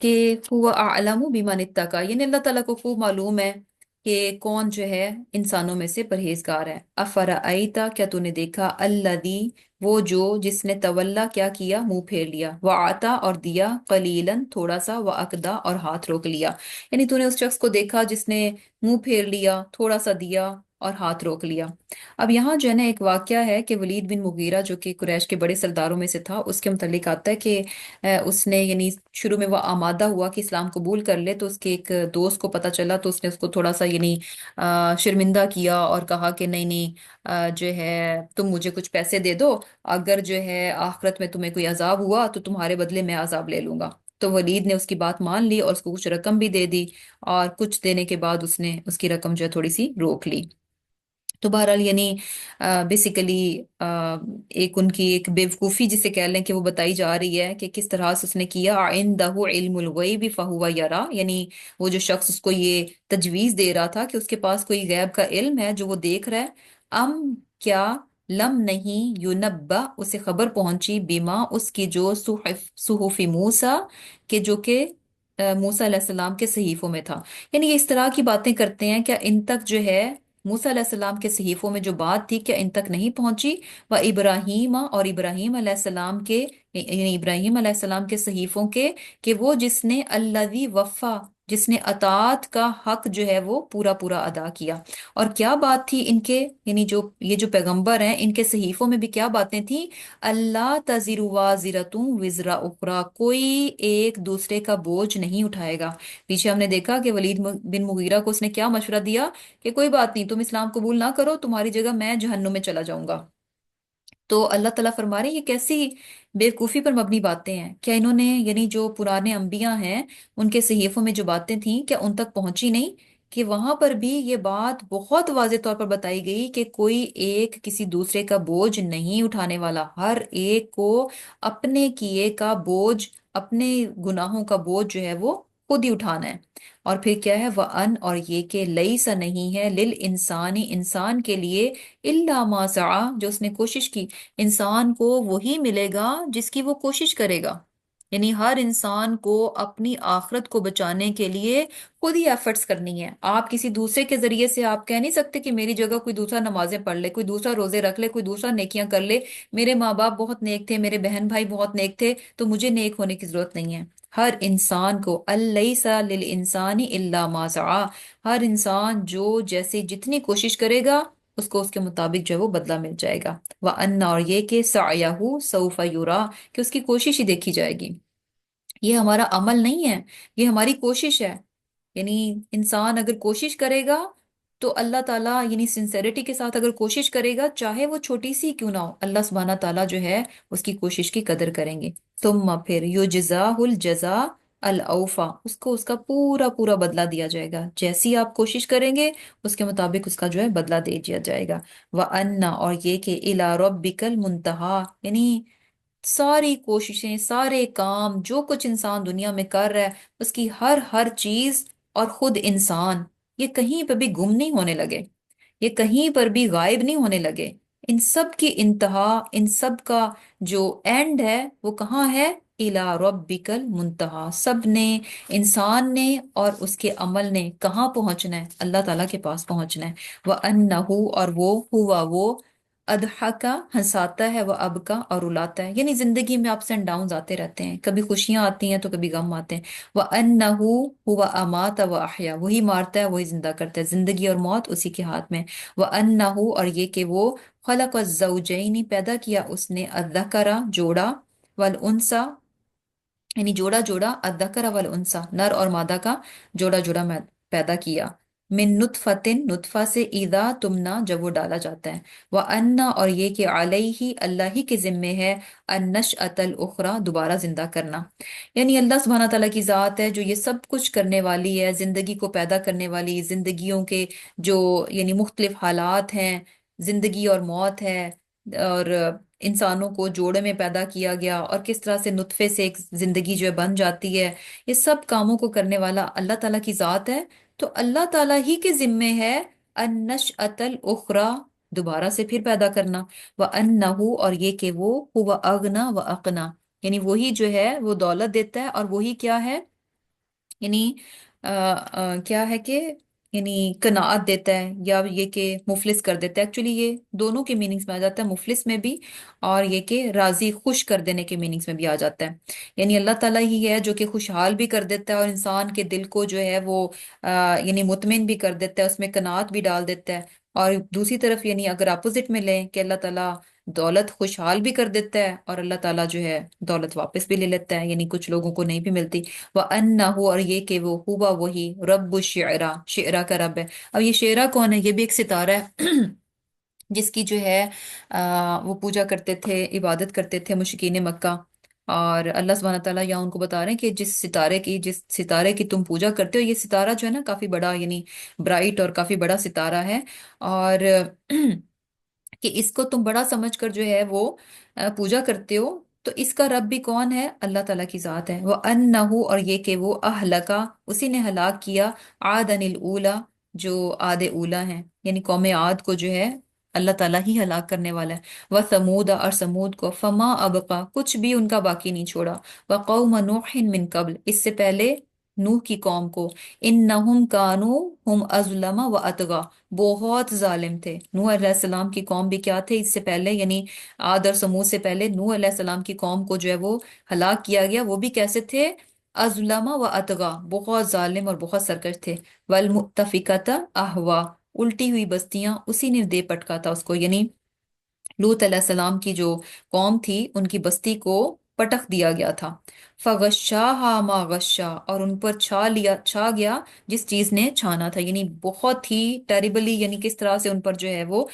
کہ ہوا اعلم بمن اتقا، یعنی اللہ تعالیٰ کو خوب معلوم ہے کہ کون جو ہے انسانوں میں سے پرہیزگار ہے۔ افرأیتا، کیا تو نے دیکھا، الذی، وہ جو جس نے تولا کیا کیا، منہ پھیر لیا، وعطا اور دیا، قلیلاً تھوڑا سا، واقدا اور ہاتھ روک لیا، یعنی تو نے اس شخص کو دیکھا جس نے منہ پھیر لیا، تھوڑا سا دیا اور ہاتھ روک لیا۔ اب یہاں جو ہے نا ایک واقعہ ہے کہ ولید بن مغیرہ جو کہ قریش کے بڑے سرداروں میں سے تھا، اس کے متعلق آتا ہے کہ اس نے یعنی شروع میں وہ آمادہ ہوا کہ اسلام قبول کر لے، تو اس کے ایک دوست کو پتہ چلا، تو اس نے اس کو تھوڑا سا یعنی شرمندہ کیا اور کہا کہ نہیں نہیں، جو ہے تم مجھے کچھ پیسے دے دو، اگر جو ہے آخرت میں تمہیں کوئی عذاب ہوا تو تمہارے بدلے میں عذاب لے لوں گا۔ تو ولید نے اس کی بات مان لی اور اس کو کچھ رقم بھی دے دی، اور کچھ دینے کے بعد اس نے اس کی رقم جو ہے تھوڑی سی روک لی۔ تو بہرحال یعنی بیسیکلی ایک ان کی ایک بیوقوفی جسے کہہ لیں کہ وہ بتائی جا رہی ہے کہ کس طرح سے اس نے کیا، عندہ علم الغیب فہو یرا، یعنی وہ جو شخص اس کو یہ تجویز دے رہا تھا کہ اس کے پاس کوئی غیب کا علم ہے جو وہ دیکھ رہا ہے، ام کیا، لم نہیں، یونبا اسے خبر پہنچی، بیما اس کی جو صحف موسیٰ، کہ جو کہ موسیٰ علیہ السلام کے صحیفوں میں تھا۔ یعنی یہ اس طرح کی باتیں کرتے ہیں، کیا ان تک جو ہے موسیٰ علیہ السلام کے صحیفوں میں جو بات تھی کیا ان تک نہیں پہنچی؟ وہ ابراہیم، اور ابراہیم علیہ السلام کے، یعنی ابراہیم علیہ السلام کے صحیفوں کے، کہ وہ جس نے الذی وفا، جس نے اطاعت کا حق جو ہے وہ پورا پورا ادا کیا۔ اور کیا بات تھی ان کے، یعنی جو یہ جو پیغمبر ہیں ان کے صحیفوں میں بھی کیا باتیں تھیں؟ اللہ تزر وازرۃ وزر اخرى، کوئی ایک دوسرے کا بوجھ نہیں اٹھائے گا۔ پیچھے ہم نے دیکھا کہ ولید بن مغیرہ کو اس نے کیا مشورہ دیا کہ کوئی بات نہیں، تم اسلام قبول نہ کرو، تمہاری جگہ میں جہنم میں چلا جاؤں گا۔ تو اللہ تعالیٰ فرما رہے ہیں یہ کیسی بیوقوفی پر مبنی باتیں ہیں، کیا انہوں نے یعنی جو پرانے انبیاء ہیں ان کے صحیفوں میں جو باتیں تھیں کیا ان تک پہنچی نہیں؟ کہ وہاں پر بھی یہ بات بہت واضح طور پر بتائی گئی کہ کوئی ایک کسی دوسرے کا بوجھ نہیں اٹھانے والا، ہر ایک کو اپنے کیے کا بوجھ، اپنے گناہوں کا بوجھ جو ہے وہ خود ہی اٹھانا ہے۔ اور پھر کیا ہے، وَأَنْ، اور یہ کہ لَيْسَ نہیں ہے، لِلْإِنسَانِ انسان کے لیے، إِلَّا مَا سَعَى جو اس نے کوشش کی، انسان کو وہی ملے گا جس کی وہ کوشش کرے گا۔ یعنی ہر انسان کو اپنی آخرت کو بچانے کے لیے خود ہی ایفرٹس کرنی ہے۔ آپ کسی دوسرے کے ذریعے سے آپ کہہ نہیں سکتے کہ میری جگہ کوئی دوسرا نمازیں پڑھ لے، کوئی دوسرا روزے رکھ لے، کوئی دوسرا نیکیاں کر لے، میرے ماں باپ بہت نیک تھے، میرے بہن بھائی بہت نیک تھے تو مجھے نیک ہونے کی ضرورت نہیں ہے۔ ہر انسان کو الیس للانسان الا ما سعی، ہر انسان جو جیسے جتنی کوشش کرے گا اس کو اس کے مطابق جو ہے وہ بدلہ مل جائے گا۔ وَأَنَّ، اور یہ کہ سعیہ سوف یرا، کہ اس کی کوشش ہی دیکھی جائے گی۔ یہ ہمارا عمل نہیں ہے، یہ ہماری کوشش ہے۔ یعنی انسان اگر کوشش کرے گا تو اللہ تعالیٰ یعنی سنسیریٹی کے ساتھ اگر کوشش کرے گا، چاہے وہ چھوٹی سی کیوں نہ ہو، اللہ سبحانہ تعالیٰ جو ہے اس کی کوشش کی قدر کریں گے۔ ثم پھر یجزاہ الجزاء الاوفا، اس کو اس کا پورا پورا بدلہ دیا جائے گا، جیسی آپ کوشش کریں گے اس کے مطابق اس کا جو ہے بدلہ دے دیا جائے گا۔ وَأَنَّ، اور یہ کہ اِلَىٰ رَبِّكَ الْمُنتَهَىٰ، یعنی ساری کوششیں، سارے کام، جو کچھ انسان دنیا میں کر رہا ہے، اس کی ہر ہر چیز اور خود انسان، یہ کہیں پہ بھی گم نہیں ہونے لگے، یہ کہیں پر بھی غائب نہیں ہونے لگے۔ ان سب کی انتہا، ان سب کا جو اینڈ ہے وہ کہاں ہے؟ اِلَىٰ رَبِّكَ الْمُنتَهَىٰ، سب نے، انسان نے اور اس کے عمل نے کہاں پہنچنا ہے؟ اللہ تعالیٰ کے پاس پہنچنا ہے۔ وَأَنَّهُ، اور وہ ہوا وہ، اضحکا ہنساتا ہے، وہ ابکا اور رلاتا ہے، یعنی زندگی میں اپس اینڈ ڈاؤنز آتے رہتے ہیں، کبھی خوشیاں آتی ہیں تو کبھی غم آتے ہیں۔ وَأَنَّهُ هُوَ أَمَاتَ وَأَحْيَا، وہی مارتا ہے وہی زندہ کرتا ہے، زندگی اور موت اسی کے ہاتھ میں۔ وَأَنَّهُ، اور یہ کہ وہ خلق الزوجین پیدا کیا اس نے، الذکر جوڑا، والانثى یعنی جوڑا جوڑا، الذکر والانثی نر اور مادہ کا جوڑا جوڑا میں پیدا کیا، من نطفۃ نطفہ سے، اذا تمنا جب وہ ڈالا جاتا ہے، وان، اور یہ کہ علیہ اللہ ہی کے ذمے ہے، النشأۃ الاخری دوبارہ زندہ کرنا۔ یعنی اللہ سبحانہ تعالیٰ کی ذات ہے جو یہ سب کچھ کرنے والی ہے، زندگی کو پیدا کرنے والی، زندگیوں کے جو یعنی مختلف حالات ہیں، زندگی اور موت ہے، اور انسانوں کو جوڑے میں پیدا کیا گیا اور کس طرح سے نطفے سے ایک زندگی جو ہے بن جاتی ہے، یہ سب کاموں کو کرنے والا اللہ تعالیٰ کی ذات ہے۔ تو اللہ تعالیٰ ہی کے ذمے ہے النشأۃ الاخری، دوبارہ سے پھر پیدا کرنا، وَأَنَّهُ، اور یہ کہ وہ هُوَ أَغْنَى وَأَقْنَى، یعنی وہی جو ہے وہ دولت دیتا ہے، اور وہی کیا ہے، یعنی کیا ہے کہ یعنی قناعت دیتا ہے، یا یہ کہ مفلس کر دیتا ہے۔ ایکچولی یہ دونوں کے میننگز میں آ جاتا ہے، مفلس میں بھی اور یہ کہ راضی خوش کر دینے کے میننگز میں بھی آ جاتا ہے۔ یعنی اللہ تعالیٰ ہی ہے جو کہ خوشحال بھی کر دیتا ہے، اور انسان کے دل کو جو ہے وہ یعنی مطمئن بھی کر دیتا ہے، اس میں قناعت بھی ڈال دیتا ہے۔ اور دوسری طرف یعنی اگر اپوزٹ میں لیں کہ اللہ تعالیٰ دولت خوشحال بھی کر دیتا ہے، اور اللہ تعالیٰ جو ہے دولت واپس بھی لے لیتا ہے، یعنی کچھ لوگوں کو نہیں بھی ملتی۔ وَأَنَّهُ، اور یہ کہ وہ ہوا وہی رب الشعرا، شعرا کا رب ہے۔ اب یہ شعرا کون ہے؟ یہ بھی ایک ستارہ ہے جس کی جو ہے وہ پوجا کرتے تھے، عبادت کرتے تھے مشرکین مکہ، اور اللہ سبحانہ تعالیٰ یہاں ان کو بتا رہے ہیں کہ جس ستارے کی تم پوجا کرتے ہو، یہ ستارہ جو ہے نا کافی بڑا، یعنی برائٹ اور کافی بڑا ستارہ ہے، اور کہ اس کو تم بڑا سمجھ کر جو ہے وہ پوجا کرتے ہو، تو اس کا رب بھی کون ہے؟ اللہ تعالیٰ کی ذات ہے۔ وہ انہو، اور یہ کہ وہ اہلکا، اسی نے ہلاک کیا، عادن الاولا، جو عاد اولا ہیں، یعنی قوم عاد کو جو ہے اللہ تعالیٰ ہی ہلاک کرنے والا ہے۔ وہ سمود، اور سمود کو، فما ابقا، کچھ بھی ان کا باقی نہیں چھوڑا، وقوم نوح من قبل، اس سے پہلے نوح کی قوم کو، انہم کانوا ہم اظلم و اطغی، بہت ظالم تھے۔ نوح علیہ السلام کی قوم بھی کیا تھے اس سے پہلے، یعنی عاد اور سمود سے پہلے نوح علیہ السلام کی قوم کو جو ہے وہ ہلاک کیا گیا، وہ بھی کیسے تھے؟ اظلم و اطغی، بہت ظالم اور بہت سرکش تھے۔ والمؤتفقۃ اہوا، الٹی ہوئی بستیاں اسی نے دے پٹکا تھا اس کو، یعنی لوط علیہ السلام کی جو قوم تھی ان کی بستی کو پٹخ دیا گیا تھا۔ فغشاہا ما غشا، اور ان پر چھا گیا جس چیز نے چھانا تھا، یعنی بہت ہی ٹیریبلی، یعنی کس طرح سے ان پر جو ہے وہ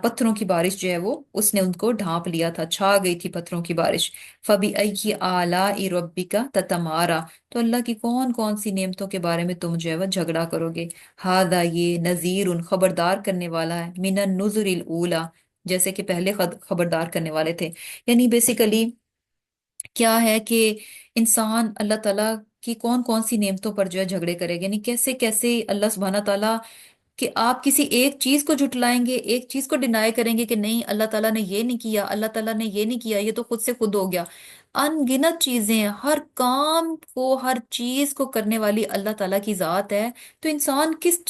پتھروں کی بارش جو ہے وہ اس نے ان کو ڈھانپ لیا تھا، چھا گئی تھی پتھروں کی بارش۔ فَبِأَيِّ آلَاءِ رَبِّكَ تَتَمَارَىٰ، تو اللہ کی کون کون سی نعمتوں کے بارے میں تم جو ہے وہ جھگڑا کرو گے۔ ہذا، یہ نذیر، خبردار کرنے والا ہے، من النذر الاولی، جیسے کہ پہلے خبردار کرنے والے تھے۔ یعنی بیسیکلی کیا ہے کہ انسان اللہ تعالیٰ کی کون کون سی نعمتوں پر جو ہے جھگڑے کرے گا، یعنی کیسے کیسے اللہ سبحانہ تعالیٰ کہ آپ کسی ایک چیز کو جھٹلائیں گے، ایک چیز کو ڈینائی کریں گے کہ نہیں اللہ تعالیٰ نے یہ نہیں کیا، اللہ تعالیٰ نے یہ نہیں کیا، یہ تو خود سے خود ہو گیا۔ ان گنت چیزیں ہیں، ہر کام کو، ہر چیز کو کرنے والی اللہ تعالیٰ کی ذات ہے، تو انسان کس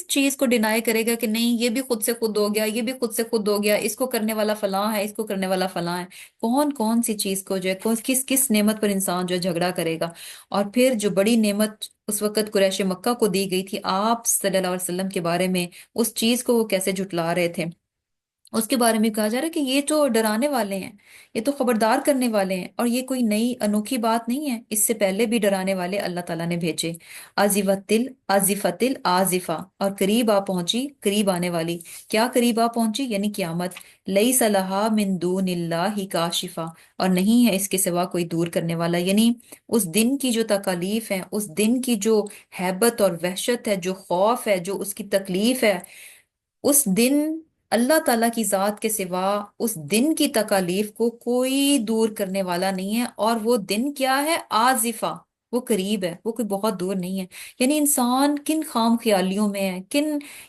چیز کو ڈینائی کرے گا کہ نہیں یہ بھی خود سے خود ہو گیا، یہ بھی خود سے خود ہو گیا، اس کو کرنے والا فلاں ہے، اس کو کرنے والا فلاں ہے۔ کون کون سی چیز کو جو ہے کس کس نعمت پر انسان جو ہے جھگڑا کرے گا۔ اور پھر جو بڑی نعمت اس وقت قریش مکہ کو دی گئی تھی آپ صلی اللہ علیہ وسلم کے بارے میں، اس چیز کو وہ کیسے جھٹلا رہے تھے، اس کے بارے میں کہا جا رہا ہے کہ یہ تو ڈرانے والے ہیں، یہ تو خبردار کرنے والے ہیں، اور یہ کوئی نئی انوکھی بات نہیں ہے، اس سے پہلے بھی ڈرانے والے اللہ تعالیٰ نے بھیجے۔ عازفتل آزفہ، اور قریب آ پہنچی، قریب آنے والی، کیا قریب آ پہنچی؟ یعنی قیامت۔ لیس لہا من دون اللہ کاشفہ، اور نہیں ہے اس کے سوا کوئی دور کرنے والا، یعنی اس دن کی جو تکالیف ہے، اس دن کی جو ہیبت اور وحشت ہے، جو خوف ہے، جو اس کی تکلیف ہے، اس دن اللہ تعالیٰ کی ذات کے سوا اس دن کی تکالیف کو کوئی دور کرنے والا نہیں ہے۔ اور وہ دن کیا ہے؟ آزفہ، وہ قریب ہے، وہ کوئی بہت دور نہیں ہے۔ یعنی انسان کن خام خیالیوں میں ہے،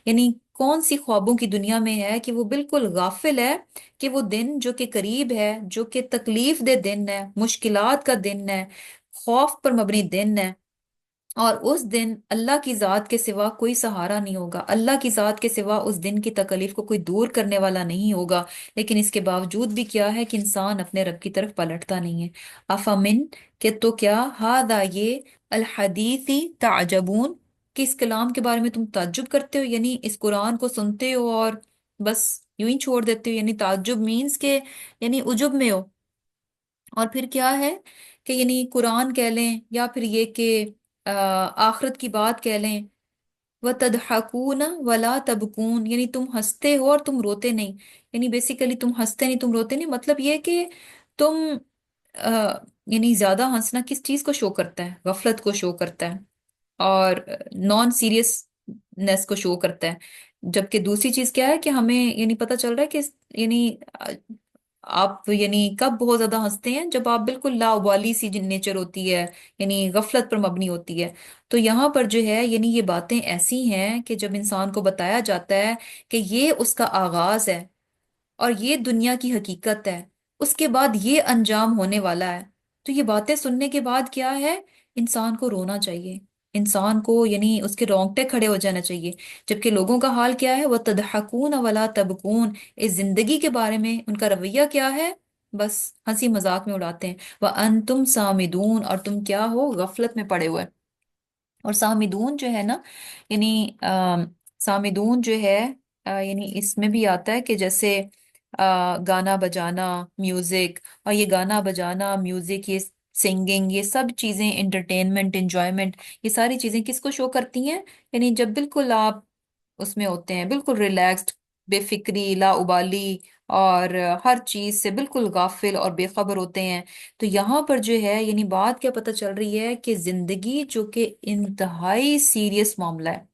یعنی کون سی خوابوں کی دنیا میں ہے کہ وہ بالکل غافل ہے کہ وہ دن جو کہ قریب ہے، جو کہ تکلیف دہ دن ہے، مشکلات کا دن ہے، خوف پر مبنی دن ہے، اور اس دن اللہ کی ذات کے سوا کوئی سہارا نہیں ہوگا، اللہ کی ذات کے سوا اس دن کی تکلیف کو کوئی دور کرنے والا نہیں ہوگا۔ لیکن اس کے باوجود بھی کیا ہے کہ انسان اپنے رب کی طرف پلٹتا نہیں ہے۔ افامن، کہ تو کیا، ہادا یہ، الحدیثی تعجبون، کہ اس کلام کے بارے میں تم تعجب کرتے ہو، یعنی اس قرآن کو سنتے ہو اور بس یوں ہی چھوڑ دیتے ہو، یعنی تعجب مینز کہ یعنی عجب میں ہو۔ اور پھر کیا ہے کہ یعنی قرآن کہہ لیں، یا پھر یہ کہ آخرت کی بات کہہ لیں، وَتَضْحَكُونَ وَلَا تَبْكُونَ، یعنی تم ہنستے ہو اور تم روتے نہیں، یعنی بیسیکلی تم ہنستے نہیں، تم روتے نہیں، مطلب یہ کہ تم آ، یعنی زیادہ ہنسنا کس چیز کو شو کرتا ہے؟ غفلت کو شو کرتا ہے، اور نان سیریسنس کو شو کرتا ہے۔ جبکہ دوسری چیز کیا ہے کہ ہمیں یعنی پتہ چل رہا ہے کہ یعنی آپ یعنی کب بہت زیادہ ہنستے ہیں؟ جب آپ بالکل لاابالی سی جن نیچر ہوتی ہے، یعنی غفلت پر مبنی ہوتی ہے. تو یہاں پر جو ہے یعنی یہ باتیں ایسی ہیں کہ جب انسان کو بتایا جاتا ہے کہ یہ اس کا آغاز ہے اور یہ دنیا کی حقیقت ہے، اس کے بعد یہ انجام ہونے والا ہے، تو یہ باتیں سننے کے بعد کیا ہے؟ انسان کو رونا چاہیے، انسان کو یعنی اس کے رونگٹے کھڑے ہو جانا چاہیے. جبکہ لوگوں کا حال کیا ہے؟ وہ تضحکون ولا تبکون، اس زندگی کے بارے میں ان کا رویہ کیا ہے؟ بس ہنسی مذاق میں اڑاتے ہیں. وَأَنْتُمْ سامدون، اور تم کیا ہو؟ غفلت میں پڑے ہوئے. اور سامدون جو ہے نا، یعنی سامدون جو ہے یعنی اس میں بھی آتا ہے کہ جیسے گانا بجانا، میوزک، اور یہ گانا بجانا، میوزک، یہ سنگنگ، یہ سب چیزیں، انٹرٹینمنٹ، انجوائمنٹ، یہ ساری چیزیں کس کو شو کرتی ہیں؟ یعنی جب بالکل آپ اس میں ہوتے ہیں، بالکل ریلیکسڈ، بے فکری، لا ابالی، اور ہر چیز سے بالکل غافل اور بے خبر ہوتے ہیں. تو یہاں پر جو ہے یعنی بات کیا پتہ چل رہی ہے کہ زندگی جو کہ انتہائی سیریس معاملہ ہے،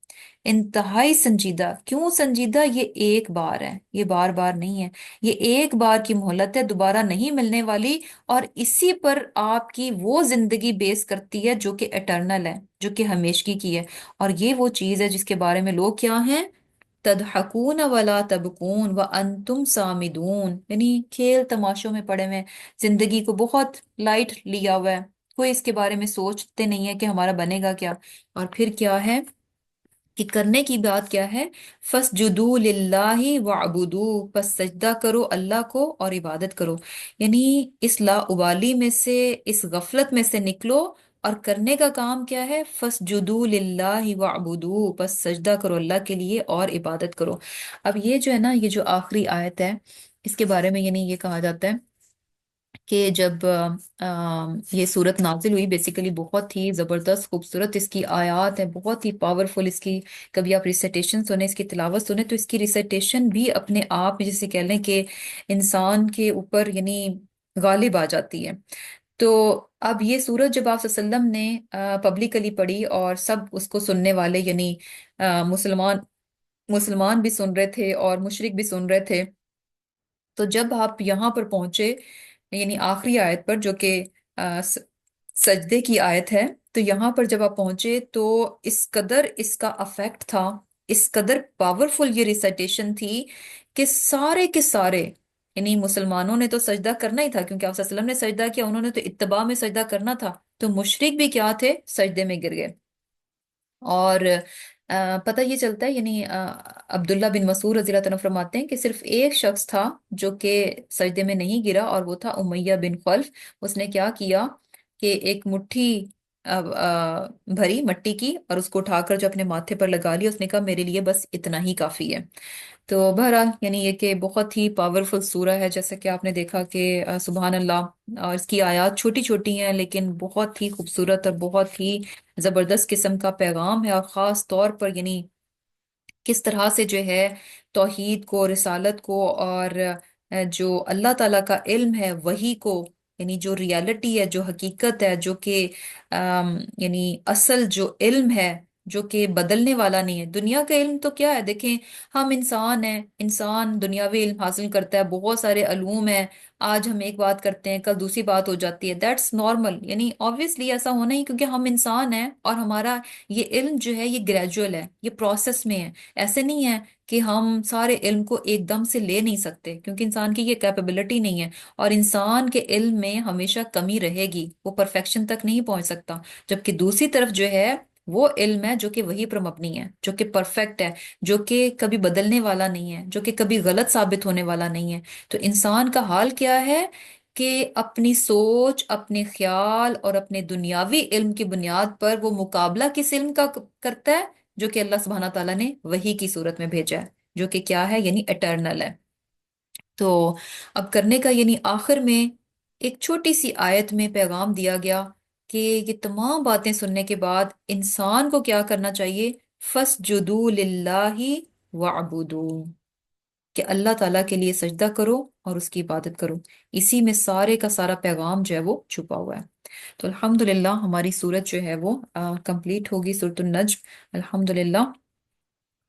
انتہائی سنجیدہ. کیوں سنجیدہ؟ یہ ایک بار ہے، یہ بار بار نہیں ہے. یہ ایک بار کی مہلت ہے، دوبارہ نہیں ملنے والی. اور اسی پر آپ کی وہ زندگی بیس کرتی ہے جو کہ اٹرنل ہے، جو کہ ہمیشگی کی ہے. اور یہ وہ چیز ہے جس کے بارے میں لوگ کیا ہیں؟ تضحکون ولا تبکون وانتم سامدون، یعنی کھیل تماشوں میں پڑے ہوئے ہیں، زندگی کو بہت لائٹ لیا ہوا ہے، کوئی اس کے بارے میں سوچتے نہیں ہے کہ ہمارا بنے گا کیا. اور پھر کیا ہے کہ کرنے کی بات کیا ہے؟ فَاسْجُدُوا لِلَّهِ وَاعْبُدُوا، پس سجدہ کرو اللہ کو اور عبادت کرو. یعنی اس لا ابالی میں سے، اس غفلت میں سے نکلو، اور کرنے کا کام کیا ہے؟ فَاسْجُدُوا لِلَّهِ وَاعْبُدُوا، پس سجدہ کرو اللہ کے لیے اور عبادت کرو. اب یہ جو ہے نا، یہ جو آخری آیت ہے، اس کے بارے میں یعنی یہ کہا جاتا ہے کہ جب یہ صورت نازل ہوئی، بیسیکلی بہت ہی زبردست خوبصورت اس کی آیات ہے، بہت ہی پاورفل اس کی. کبھی آپ ریسیٹیشن سنیں، اس کی تلاوت سنیں، تو اس کی ریسیٹیشن بھی اپنے آپ میں جسے کہہ لیں کہ انسان کے اوپر یعنی غالب آ جاتی ہے. تو اب یہ سورت جب آپ صلی اللہ علیہ وسلم نے پبلکلی پڑھی، اور سب اس کو سننے والے یعنی مسلمان مسلمان بھی سن رہے تھے اور مشرک بھی سن رہے تھے، تو جب آپ یہاں پر پہنچے یعنی آخری آیت پر جو کہ سجدے کی آیت ہے، تو یہاں پر جب آپ پہنچے تو اس قدر اس کا افیکٹ تھا، اس قدر پاورفل یہ ریسائٹیشن تھی کہ سارے کے سارے یعنی مسلمانوں نے تو سجدہ کرنا ہی تھا، کیونکہ آپ صلی اللہ علیہ وسلم نے سجدہ کیا، انہوں نے تو اتباع میں سجدہ کرنا تھا. تو مشرک بھی کیا تھے؟ سجدے میں گر گئے. اور پتہ یہ چلتا ہے یعنی عبداللہ بن مسعود رضی اللہ عنہ فرماتے ہیں کہ صرف ایک شخص تھا جو کہ سجدے میں نہیں گرا، اور وہ تھا امیہ بن خلف. اس نے کیا کیا کہ ایک مٹھی بھری مٹی کی، اور اس کو اٹھا کر جو اپنے ماتھے پر لگا لیا، اس نے کہا میرے لیے بس اتنا ہی کافی ہے. تو بہرحال یعنی یہ کہ بہت ہی پاورفل سورہ ہے، جیسا کہ آپ نے دیکھا کہ سبحان اللہ، اور اس کی آیات چھوٹی چھوٹی ہیں لیکن بہت ہی خوبصورت اور بہت ہی زبردست قسم کا پیغام ہے. اور خاص طور پر یعنی کس طرح سے جو ہے توحید کو، رسالت کو، اور جو اللہ تعالیٰ کا علم ہے وہی کو، یعنی جو ریالٹی ہے، جو حقیقت ہے، جو کہ یعنی اصل جو علم ہے، جو کہ بدلنے والا نہیں ہے. دنیا کا علم تو کیا ہے؟ دیکھیں، ہم انسان ہیں، انسان دنیاوی علم حاصل کرتا ہے، بہت سارے علوم ہیں، آج ہم ایک بات کرتے ہیں، کل دوسری بات ہو جاتی ہے. دیٹس نارمل، یعنی obviously ایسا ہونا ہی، کیونکہ ہم انسان ہیں، اور ہمارا یہ علم جو ہے یہ گریجول ہے، یہ پروسیس میں ہے. ایسے نہیں ہے کہ ہم سارے علم کو ایک دم سے لے نہیں سکتے، کیونکہ انسان کی یہ کیپیبلٹی نہیں ہے. اور انسان کے علم میں ہمیشہ کمی رہے گی، وہ پرفیکشن تک نہیں پہنچ سکتا. جبکہ دوسری طرف جو ہے وہ علم ہے جو کہ وہی پر مبنی ہے، جو کہ پرفیکٹ ہے، جو کہ کبھی بدلنے والا نہیں ہے، جو کہ کبھی غلط ثابت ہونے والا نہیں ہے. تو انسان کا حال کیا ہے کہ اپنی سوچ، اپنے خیال اور اپنے دنیاوی علم کی بنیاد پر وہ مقابلہ کس علم کا کرتا ہے؟ جو کہ اللہ سبحانہ تعالیٰ نے وحی کی صورت میں بھیجا ہے، جو کہ کیا ہے؟ یعنی اٹرنل ہے. تو اب کرنے کا یعنی آخر میں ایک چھوٹی سی آیت میں پیغام دیا گیا کہ یہ تمام باتیں سننے کے بعد انسان کو کیا کرنا چاہیے؟ فَاسْجُدُوا لِلَّهِ وَاعْبُدُوا، کہ اللہ تعالیٰ کے لیے سجدہ کرو اور اس کی عبادت کرو. اسی میں سارے کا سارا پیغام جو ہے وہ چھپا ہوا ہے. تو الحمدللہ ہماری سورت جو ہے وہ کمپلیٹ ہوگی، سورۃ النجم. الحمدللہ.